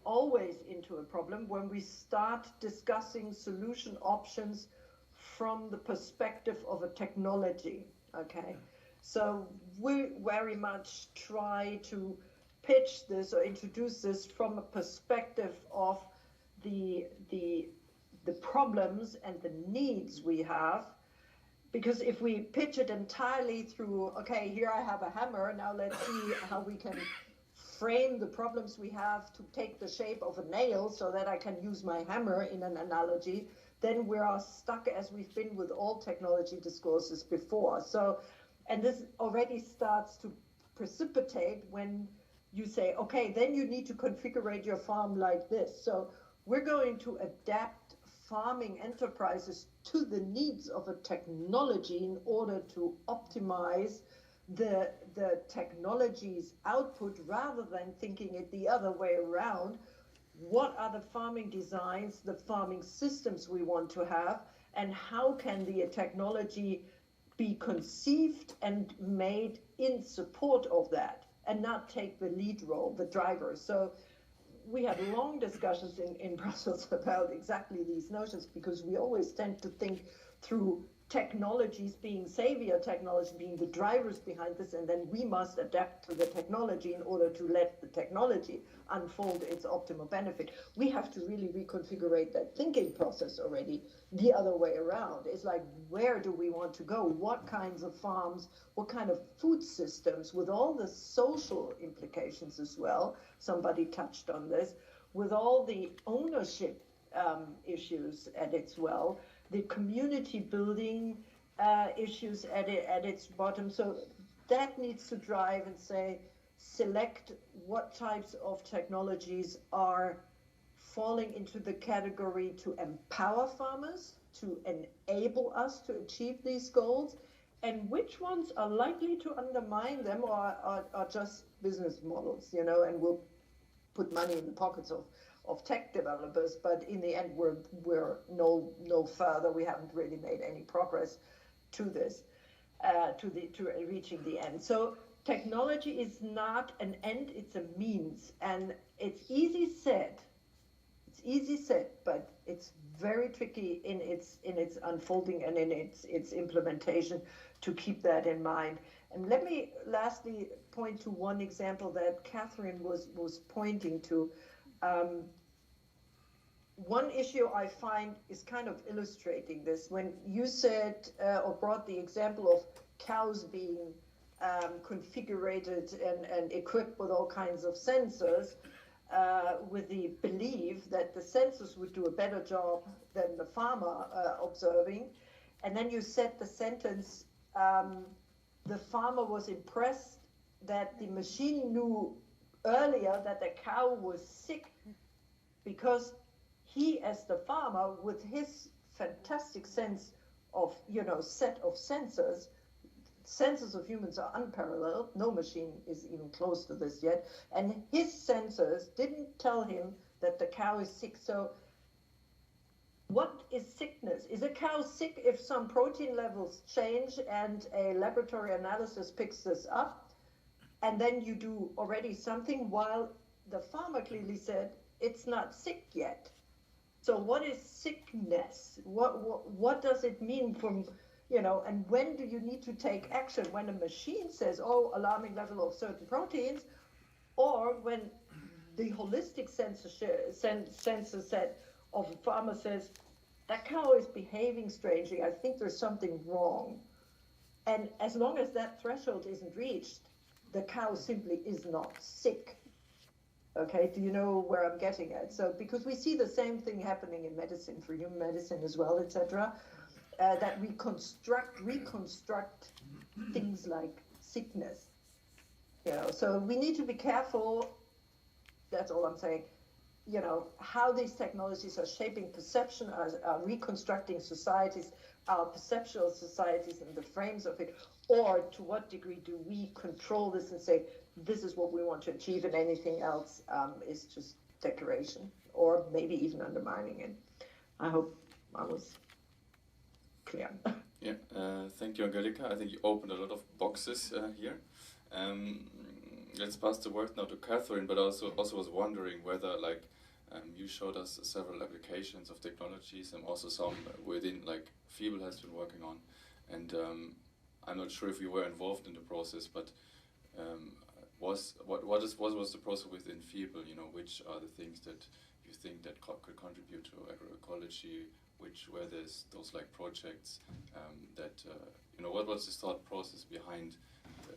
always into a problem, when we start discussing solution options from the perspective of a technology. Okay, so we very much try to pitch this or introduce this from a perspective of the problems and the needs we have. Because if we pitch it entirely through, okay, here I have a hammer, now let's see how we can frame the problems we have to take the shape of a nail so that I can use my hammer in an analogy, then we are stuck as we've been with all technology discourses before. So, and this already starts to precipitate when you say, okay, then you need to configure your farm like this. So we're going to adapt farming enterprises to the needs of a technology in order to optimize the technology's output, rather than thinking it the other way around. What are the farming designs, the farming systems we want to have, and how can the technology be conceived and made in support of that and not take the lead role, the driver. So we had long discussions in Brussels about exactly these notions, because we always tend to think through technologies being savior, technology being the drivers behind this, and then we must adapt to the technology in order to let the technology unfold its optimal benefit. We have to really reconfigure that thinking process already the other way around. It's like, where do we want to go? What kinds of farms, what kind of food systems, with all the social implications as well, somebody touched on this, with all the ownership issues at its well, the community building issues at its bottom. So that needs to drive and say, select what types of technologies are falling into the category to empower farmers, to enable us to achieve these goals, and which ones are likely to undermine them or are just business models, you know, and will put money in the pockets of tech developers, but in the end we're no further. We haven't really made any progress to this, to reaching the end. So technology is not an end, it's a means, and it's easy said, but it's very tricky in its unfolding and in its implementation, to keep that in mind. And let me lastly point to one example that Catherine was pointing to. One issue I find is kind of illustrating this. When you said or brought the example of cows being configured and equipped with all kinds of sensors, with the belief that the sensors would do a better job than the farmer observing, and then you said the sentence, the farmer was impressed that the machine knew earlier that the cow was sick, because he, as the farmer, with his fantastic sense of, you know, set of sensors of humans are unparalleled. No machine is even close to this yet. And his sensors didn't tell him that the cow is sick. So what is sickness? Is a cow sick if some protein levels change and a laboratory analysis picks this up, and then you do already something, while the farmer clearly said it's not sick yet? So what is sickness? What does it mean from, you know, and when do you need to take action? When a machine says, oh, alarming level of certain proteins, or when the holistic sensor set of a farmer says, that cow is behaving strangely, I think there's something wrong. And as long as that threshold isn't reached, the cow simply is not sick. Okay, do you know where I'm getting at? So, because we see the same thing happening in medicine, for human medicine as well, etc., that we reconstruct things like sickness. You know, so we need to be careful. That's all I'm saying. You know, how these technologies are shaping perception, are reconstructing societies, our perceptual societies and the frames of it, or to what degree do we control this and say, this is what we want to achieve, and anything else is just decoration, or maybe even undermining it. I hope I was clear. Yeah, thank you, Angelika. I think you opened a lot of boxes here. Let's pass the word now to Catherine, but also was wondering whether, like, you showed us several applications of technologies, and also some within, like, Fiebel has been working on, and I'm not sure if you were involved in the process, but what was the process within Fiebel? You know, which are the things that you think that could contribute to agroecology? Where there's those like projects that you know, what was the thought process behind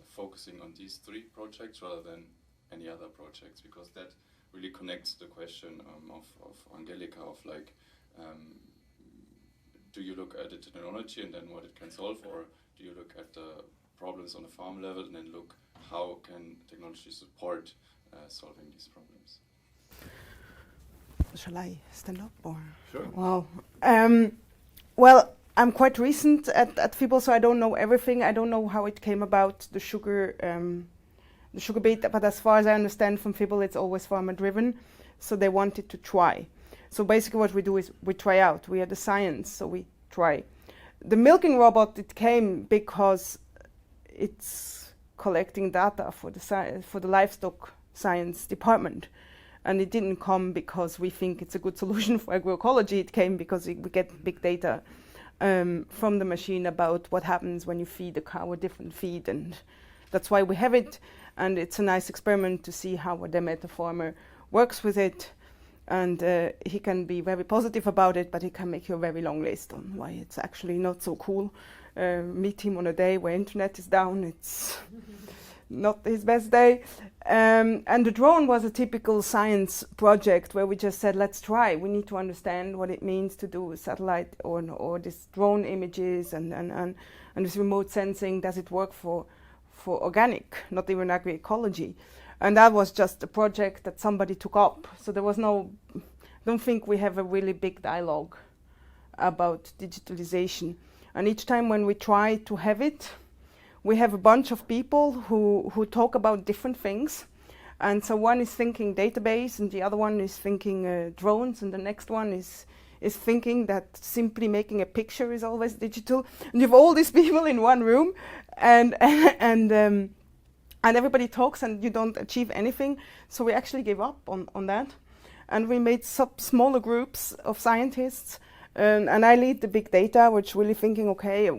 focusing on these 3 projects rather than any other projects? Because that really connects the question of Angelika, of like, do you look at the technology and then what it can solve, or do you look at the problems on a farm level and then look how can technology support solving these problems? Shall I stand up or? Sure. Wow. Well, I'm quite recent at Fiebel, so I don't know everything. I don't know how it came about, the sugar beet, but as far as I understand from Fiebel, it's always farmer driven. So they wanted to try. So basically what we do is we try out. We are the science, so we try. The milking robot, it came because it's collecting data for the livestock science department. And it didn't come because we think it's a good solution for agroecology. It came because we get big data from the machine about what happens when you feed a cow a different feed. And that's why we have it. And it's a nice experiment to see how a Demeter farmer works with it. And he can be very positive about it, but he can make you a very long list on why it's actually not so cool. Meet him on a day where internet is down. It's not his best day. And the drone was a typical science project where we just said, let's try. We need to understand what it means to do satellite or this drone images and this remote sensing. Does it work for organic, not even agroecology? And that was just a project that somebody took up. So there was I don't think we have a really big dialogue about digitalization. And each time when we try to have it, we have a bunch of people who talk about different things. And so one is thinking database, and the other one is thinking drones, and the next one is thinking that simply making a picture is always digital. And you have all these people in one room, and everybody talks, and you don't achieve anything. So we actually gave up on that. And we made smaller groups of scientists. And I lead the big data, which really thinking, okay,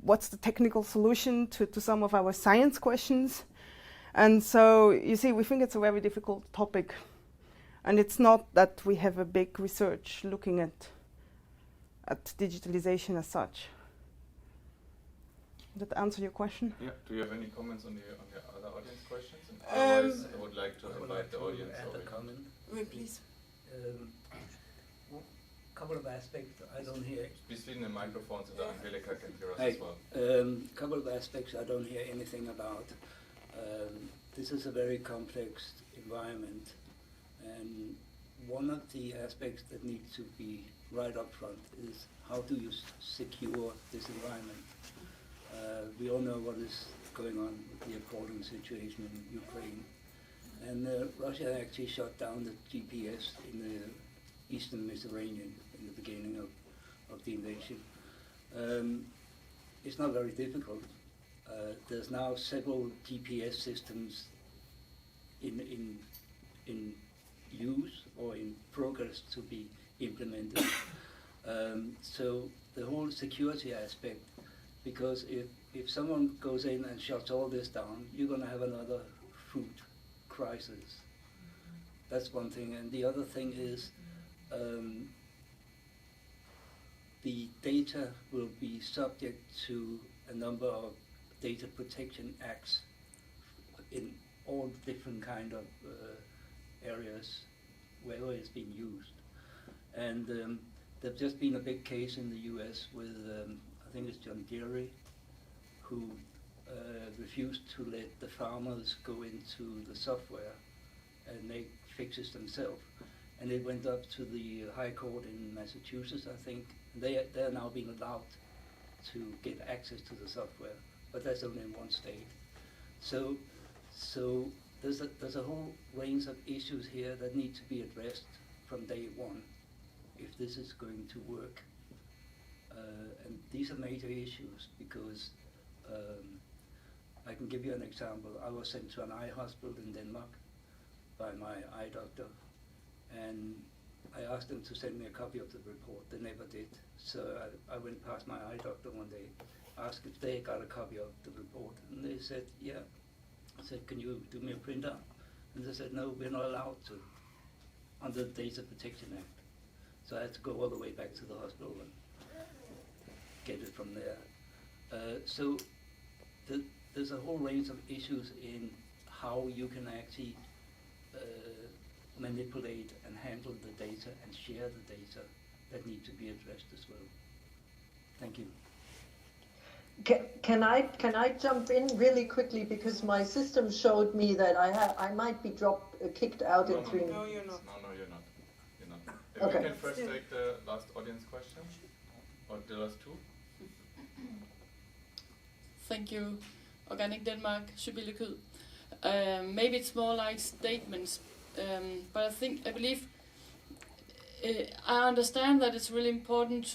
what's the technical solution to some of our science questions? And so, you see, we think it's a very difficult topic. And it's not that we have a big research looking at digitalization as such. Does that answer your question? Yeah. Do you have any comments on the other audience questions? And otherwise, I would like to invite the audience. Add a comment. Please. Couple of aspects I don't hear. Please feed in the microphone so that Angelika can hear us as well. Couple of aspects I don't hear anything about. This is a very complex environment, and one of the aspects that needs to be right up front is how do you secure this environment? We all know what is going on with the appalling situation in Ukraine, and Russia actually shut down the GPS in the Eastern Mediterranean in the beginning of the invasion. It's not very difficult. There's now several GPS systems in use or in progress to be implemented. So the whole security aspect, because if someone goes in and shuts all this down, you're going to have another food crisis. That's one thing. And the other thing is the data will be subject to a number of data protection acts in all different kind of areas where it's being used. And there's just been a big case in the US with, I think it's John Deere, who refused to let the farmers go into the software and make fixes themselves. And it went up to the High Court in Massachusetts, I think. They are now being allowed to get access to the software, but that's only in one state. So there's a whole range of issues here that need to be addressed from day one if this is going to work. And these are major issues because I can give you an example. I was sent to an eye hospital in Denmark by my eye doctor, and I asked them to send me a copy of the report. They never did. So I went past my eye doctor one day, asked if they got a copy of the report, and they said, yeah. I said, can you do me a printer? And they said, no, we're not allowed to, under the Data Protection Act. So I had to go all the way back to the hospital and get it from there. So there's a whole range of issues in how you can actually manipulate and handle the data and share the data that need to be addressed as well. Thank you. Can I jump in really quickly, because my system showed me that I might be kicked out in 3 minutes. No, you're not. No, you're not. You're not. If Okay. we can first take the last audience question, or the last two. Thank you. Organic Denmark, Sybille. Maybe it's more like statements, but I believe I understand that it's really important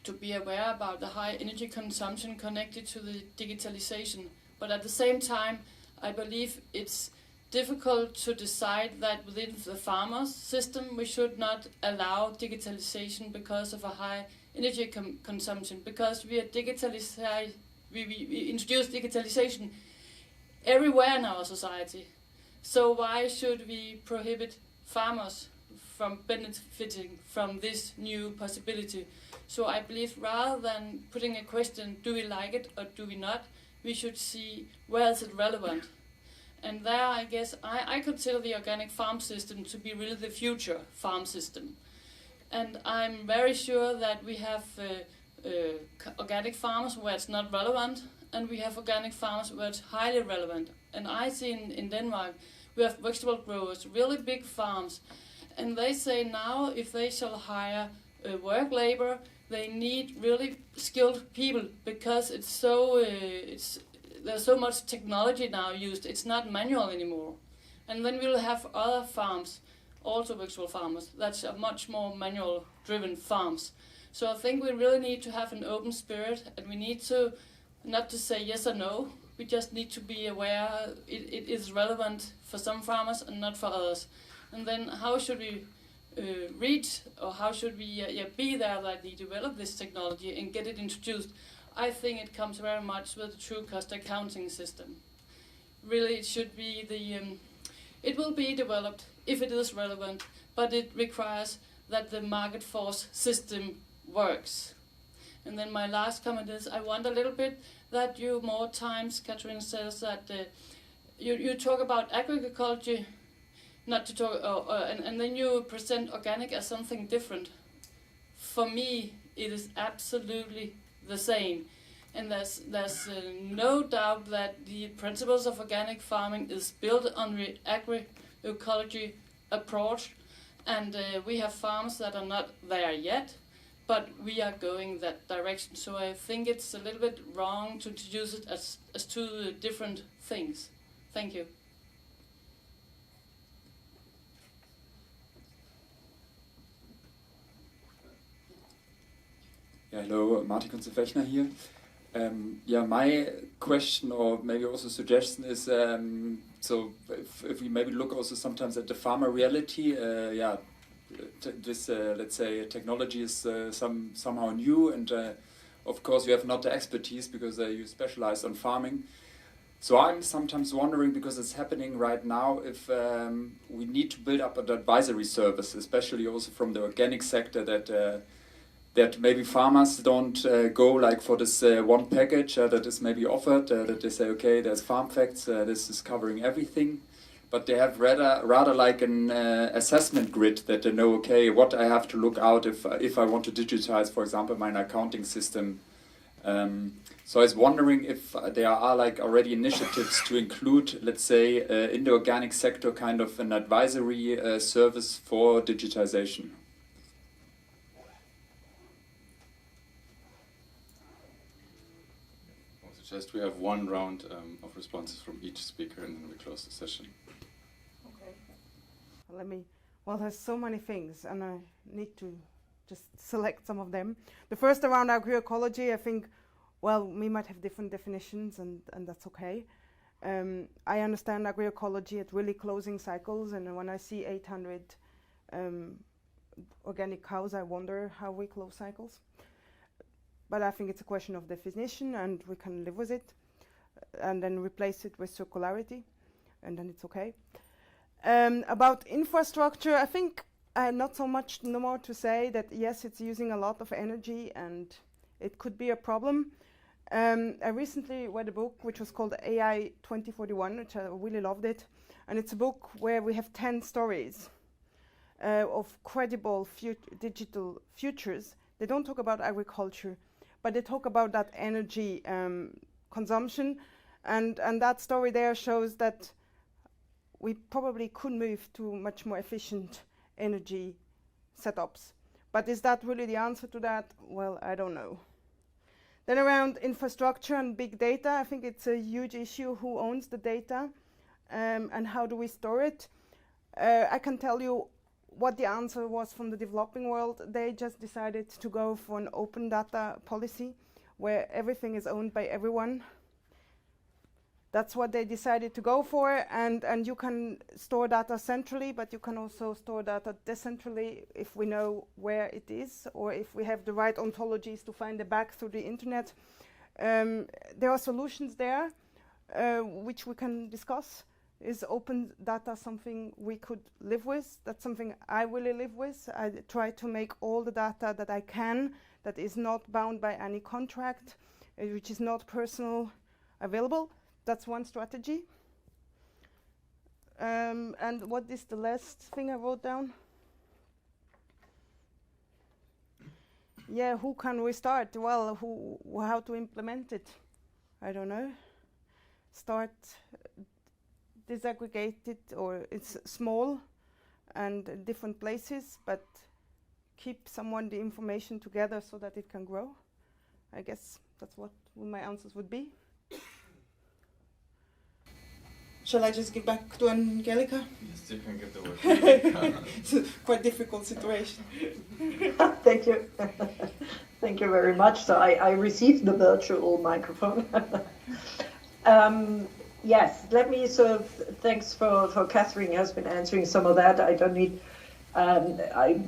to be aware about the high energy consumption connected to the digitalization. But at the same time, I believe it's difficult to decide that within the farmers' system we should not allow digitalization because of a high energy consumption, because we introduce digitalization everywhere in our society. So why should we prohibit farmers from benefiting from this new possibility? So I believe rather than putting a question, do we like it or do we not, we should see where is it relevant. And there I guess I consider the organic farm system to be really the future farm system. And I'm very sure that we have organic farms where it's not relevant, and we have organic farms where it's highly relevant. And I see in Denmark, we have vegetable growers, really big farms, and they say now if they shall hire work labor, they need really skilled people because it's so there's so much technology now used. It's not manual anymore. And then we'll have other farms, also vegetable farmers, that's a much more manual-driven farms. So I think we really need to have an open spirit, and we need to not to say yes or no. We just need to be aware it is relevant for some farmers and not for others. And then how should we reach, or how should we be there that we develop this technology and get it introduced? I think it comes very much with the true cost accounting system. Really, it should be it will be developed if it is relevant, but it requires that the market force system works. And then my last comment is, I want a little bit that you more times, Catherine says that you talk about agriculture, not to talk, and then you present organic as something different. For me, it is absolutely the same, and there's no doubt that the principles of organic farming is built on the agroecology approach, and we have farms that are not there yet, but we are going that direction. So I think it's a little bit wrong to introduce it as two different things. Thank you. Yeah, hello, Martin Kunze-Fechner here. My question, or maybe also suggestion, is so if we maybe look also sometimes at the farmer reality, this let's say technology is somehow new, and of course you have not the expertise because you specialize on farming. So I'm sometimes wondering, because it's happening right now, if we need to build up an advisory service, especially also from the organic sector, that maybe farmers don't go like for this one package that is maybe offered, that they say, okay, there's farm facts, this is covering everything, but they have rather like an assessment grid that they know, okay, what I have to look out if I want to digitize, for example, my accounting system. So I was wondering if there are like already initiatives to include, let's say, in the organic sector, kind of an advisory service for digitization. We have one round of responses from each speaker, and then we close the session. Okay. Well, there's so many things, and I need to just select some of them. The first around agroecology, I think, well, we might have different definitions, and that's okay. I understand agroecology at really closing cycles, and when I see 800 organic cows, I wonder how we close cycles. But I think it's a question of definition, and we can live with it, and then replace it with circularity, and then it's okay. About infrastructure, I think I have not so much no more to say that yes, it's using a lot of energy, and it could be a problem. I recently read a book which was called AI 2041, which I really loved it, and it's a book where we have 10 stories of credible digital futures. They don't talk about agriculture, but they talk about that energy consumption, and that story there shows that we probably could move to much more efficient energy setups. But is that really the answer to that? Well, I don't know. Then around infrastructure and big data, I think it's a huge issue, who owns the data and how do we store it. I can tell you what the answer was from the developing world. They just decided to go for an open data policy where everything is owned by everyone. That's what they decided to go for, and you can store data centrally, but you can also store data decentrally if we know where it is, or if we have the right ontologies to find it back through the internet. There are solutions there which we can discuss. Is open data something we could live with? That's something I really live with. I try to make all the data that I can, that is not bound by any contract, which is not personal, available. That's one strategy. And what is the last thing I wrote down? Yeah, who can we start? Well, how to implement it? I don't know. Start disaggregated, or it's small and different places, but keep someone the information together so that it can grow. I guess that's what my answers would be. Shall I just give back to Angelika? Yes, you can give the word. It's a quite difficult situation. Thank you. Thank you very much. So I received the virtual microphone. Yes, let me thanks for Catherine has been answering some of that. I don't need, I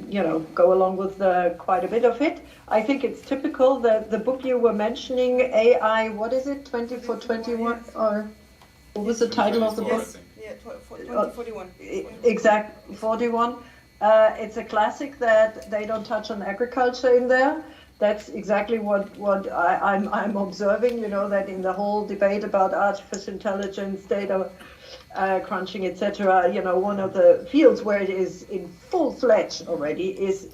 go along with quite a bit of it. I think it's typical that the book you were mentioning, AI, what is it, 2421, or what was the title of the book? Yeah, 2041. Exactly, 41. It's a classic that they don't touch on agriculture in there. That's exactly what I'm observing, that in the whole debate about artificial intelligence, data crunching, etc., one of the fields where it is in full-fledged already is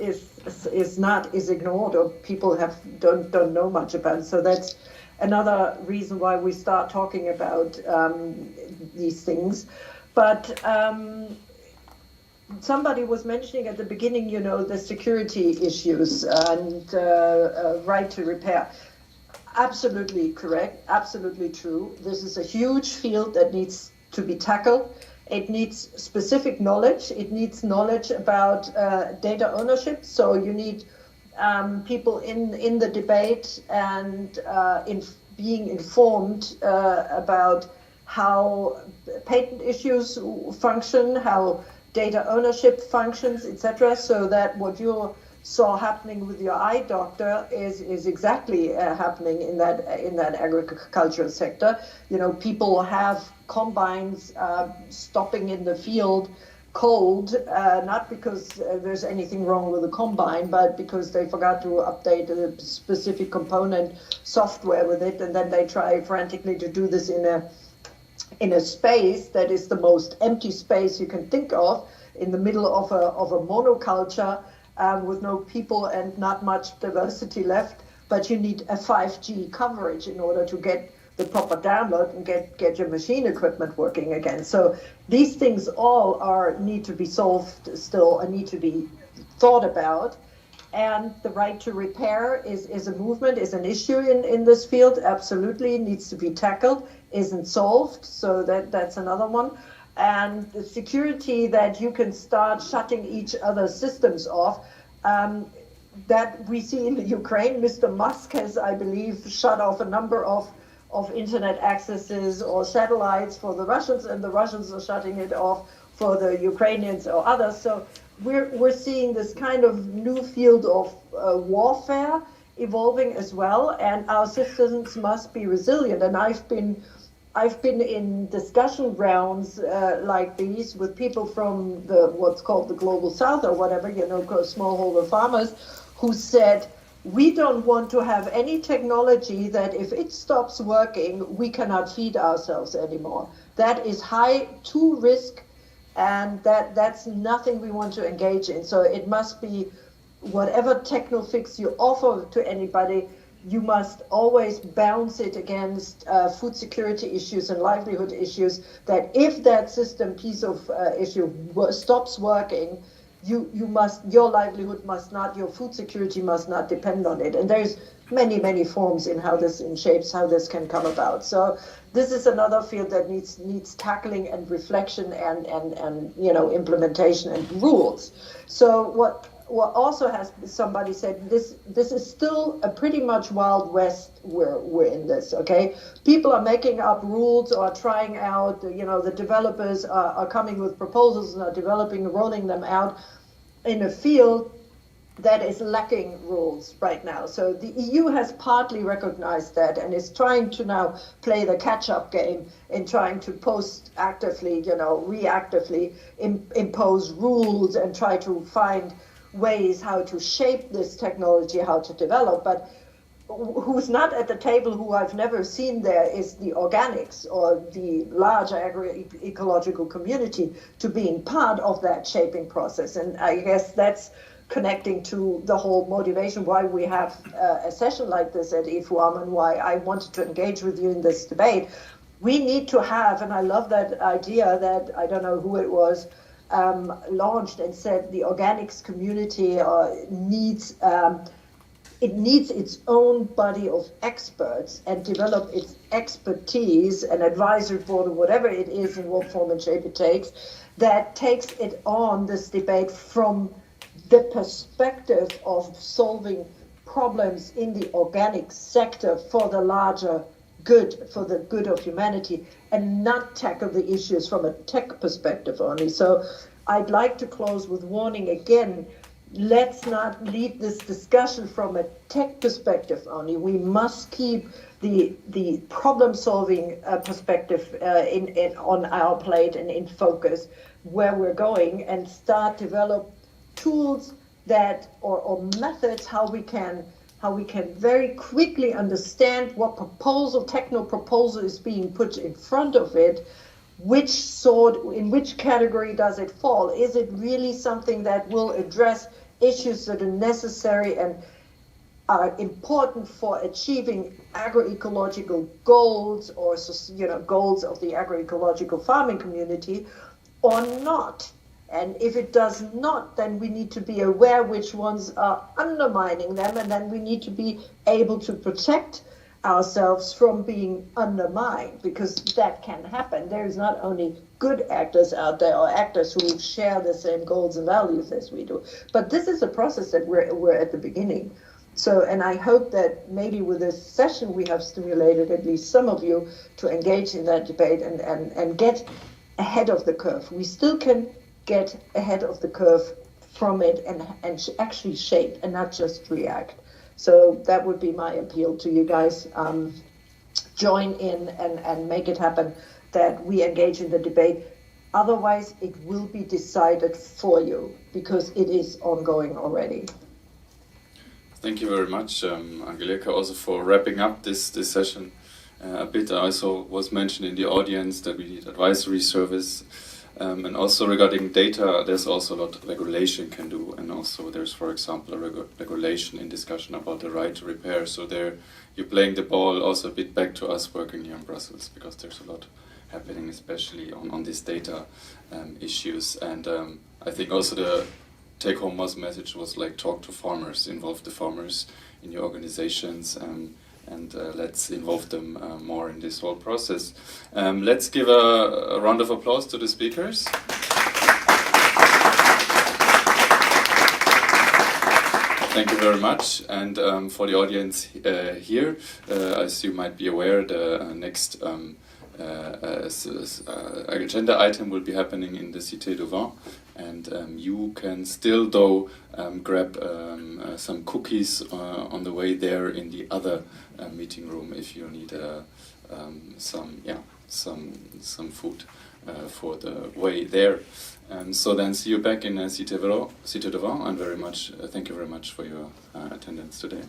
ignored, or people don't know much about it. So that's another reason why we start talking about these things. But somebody was mentioning at the beginning, the security issues and right to repair. Absolutely correct, absolutely true. This is a huge field that needs to be tackled. It needs specific knowledge. It needs knowledge about data ownership. So you need people in the debate and being informed about how patent issues function, how data ownership functions, etc., so that what you saw happening with your eye doctor is exactly happening in that agricultural sector. People have combines stopping in the field cold, not because there's anything wrong with the combine, but because they forgot to update a specific component software with it, and then they try frantically to do this in a space that is the most empty space you can think of, in the middle of a monoculture with no people and not much diversity left. But you need a 5G coverage in order to get the proper download and get your machine equipment working again. So these things all need to be solved still and need to be thought about. And the right to repair is a movement, is an issue in this field, absolutely needs to be tackled, isn't solved, so that's another one. And the security that you can start shutting each other's systems off, that we see in the Ukraine. Mr. Musk has, I believe, shut off a number of internet accesses or satellites for the Russians, and the Russians are shutting it off for the Ukrainians or others. So we're seeing this kind of new field of warfare evolving as well, and our systems must be resilient. And I've been in discussion rounds like these with people from what's called the global south or whatever, smallholder farmers, who said, we don't want to have any technology that if it stops working, we cannot feed ourselves anymore. That is high to risk, and that's nothing we want to engage in. So it must be whatever techno fix you offer to anybody, you must always balance it against food security issues and livelihood issues, that if that system piece of issue stops working, your livelihood must not, your food security must not depend on it. And there's many forms in shapes how this can come about. So this is another field that needs tackling and reflection and implementation and rules. So what also has somebody said, this is still a pretty much Wild West. We're in this, okay? People are making up rules or trying out, the developers are coming with proposals and are developing, rolling them out in a field that is lacking rules right now. So the EU has partly recognized that and is trying to now play the catch-up game in trying to post-actively, reactively impose rules and try to find ways how to shape this technology, how to develop. But who's not at the table, who I've never seen there, is the organics or the larger agroecological community to being part of that shaping process. And I guess that's connecting to the whole motivation why we have a session like this at IFUAM and why I wanted to engage with you in this debate. We need to have, and I love that idea that, I don't know who it was, launched and said the organics community needs its own body of experts and develop its expertise, an advisory board or whatever it is in what form and shape it takes, that takes it on, this debate, from the perspective of solving problems in the organic sector for the larger good, for the good of humanity, and not tackle the issues from a tech perspective only. So I'd like to close with warning again, let's not lead this discussion from a tech perspective only. We must keep the problem-solving perspective on our plate and in focus where we're going, and start develop tools that or methods how we can very quickly understand what techno proposal is being put in front of it, in which category does it fall? Is it really something that will address issues that are necessary and are important for achieving agroecological goals or goals of the agroecological farming community, or not? And if it does not, then we need to be aware which ones are undermining them, and then we need to be able to protect ourselves from being undermined, because that can happen. There is not only good actors out there or actors who share the same goals and values as we do, but this is a process that we're at the beginning. So, and I hope that maybe with this session we have stimulated at least some of you to engage in that debate and get ahead of the curve. We still can get ahead of the curve from it and actually shape and not just react. So that would be my appeal to you guys. Join in and make it happen, that we engage in the debate. Otherwise, it will be decided for you, because it is ongoing already. Thank you very much, Angelika, also for wrapping up this session a bit. I also was mentioned in the audience that we need advisory service. And also regarding data, there's also a lot regulation can do, and also there's, for example, a regulation in discussion about the right to repair. So there, you're playing the ball also a bit back to us working here in Brussels, because there's a lot happening, especially on these data issues. And I think also the take-home message was like, talk to farmers, involve the farmers in your organizations, and let's involve them more in this whole process. Let's give a round of applause to the speakers. Thank you very much. And for the audience here, as you might be aware, the next agenda item will be happening in the Cité du Vin. And you can still, though, grab some cookies on the way there in the other meeting room if you need some food for the way there. So then, see you back in Cité du Vin, and thank you very much for your attendance today.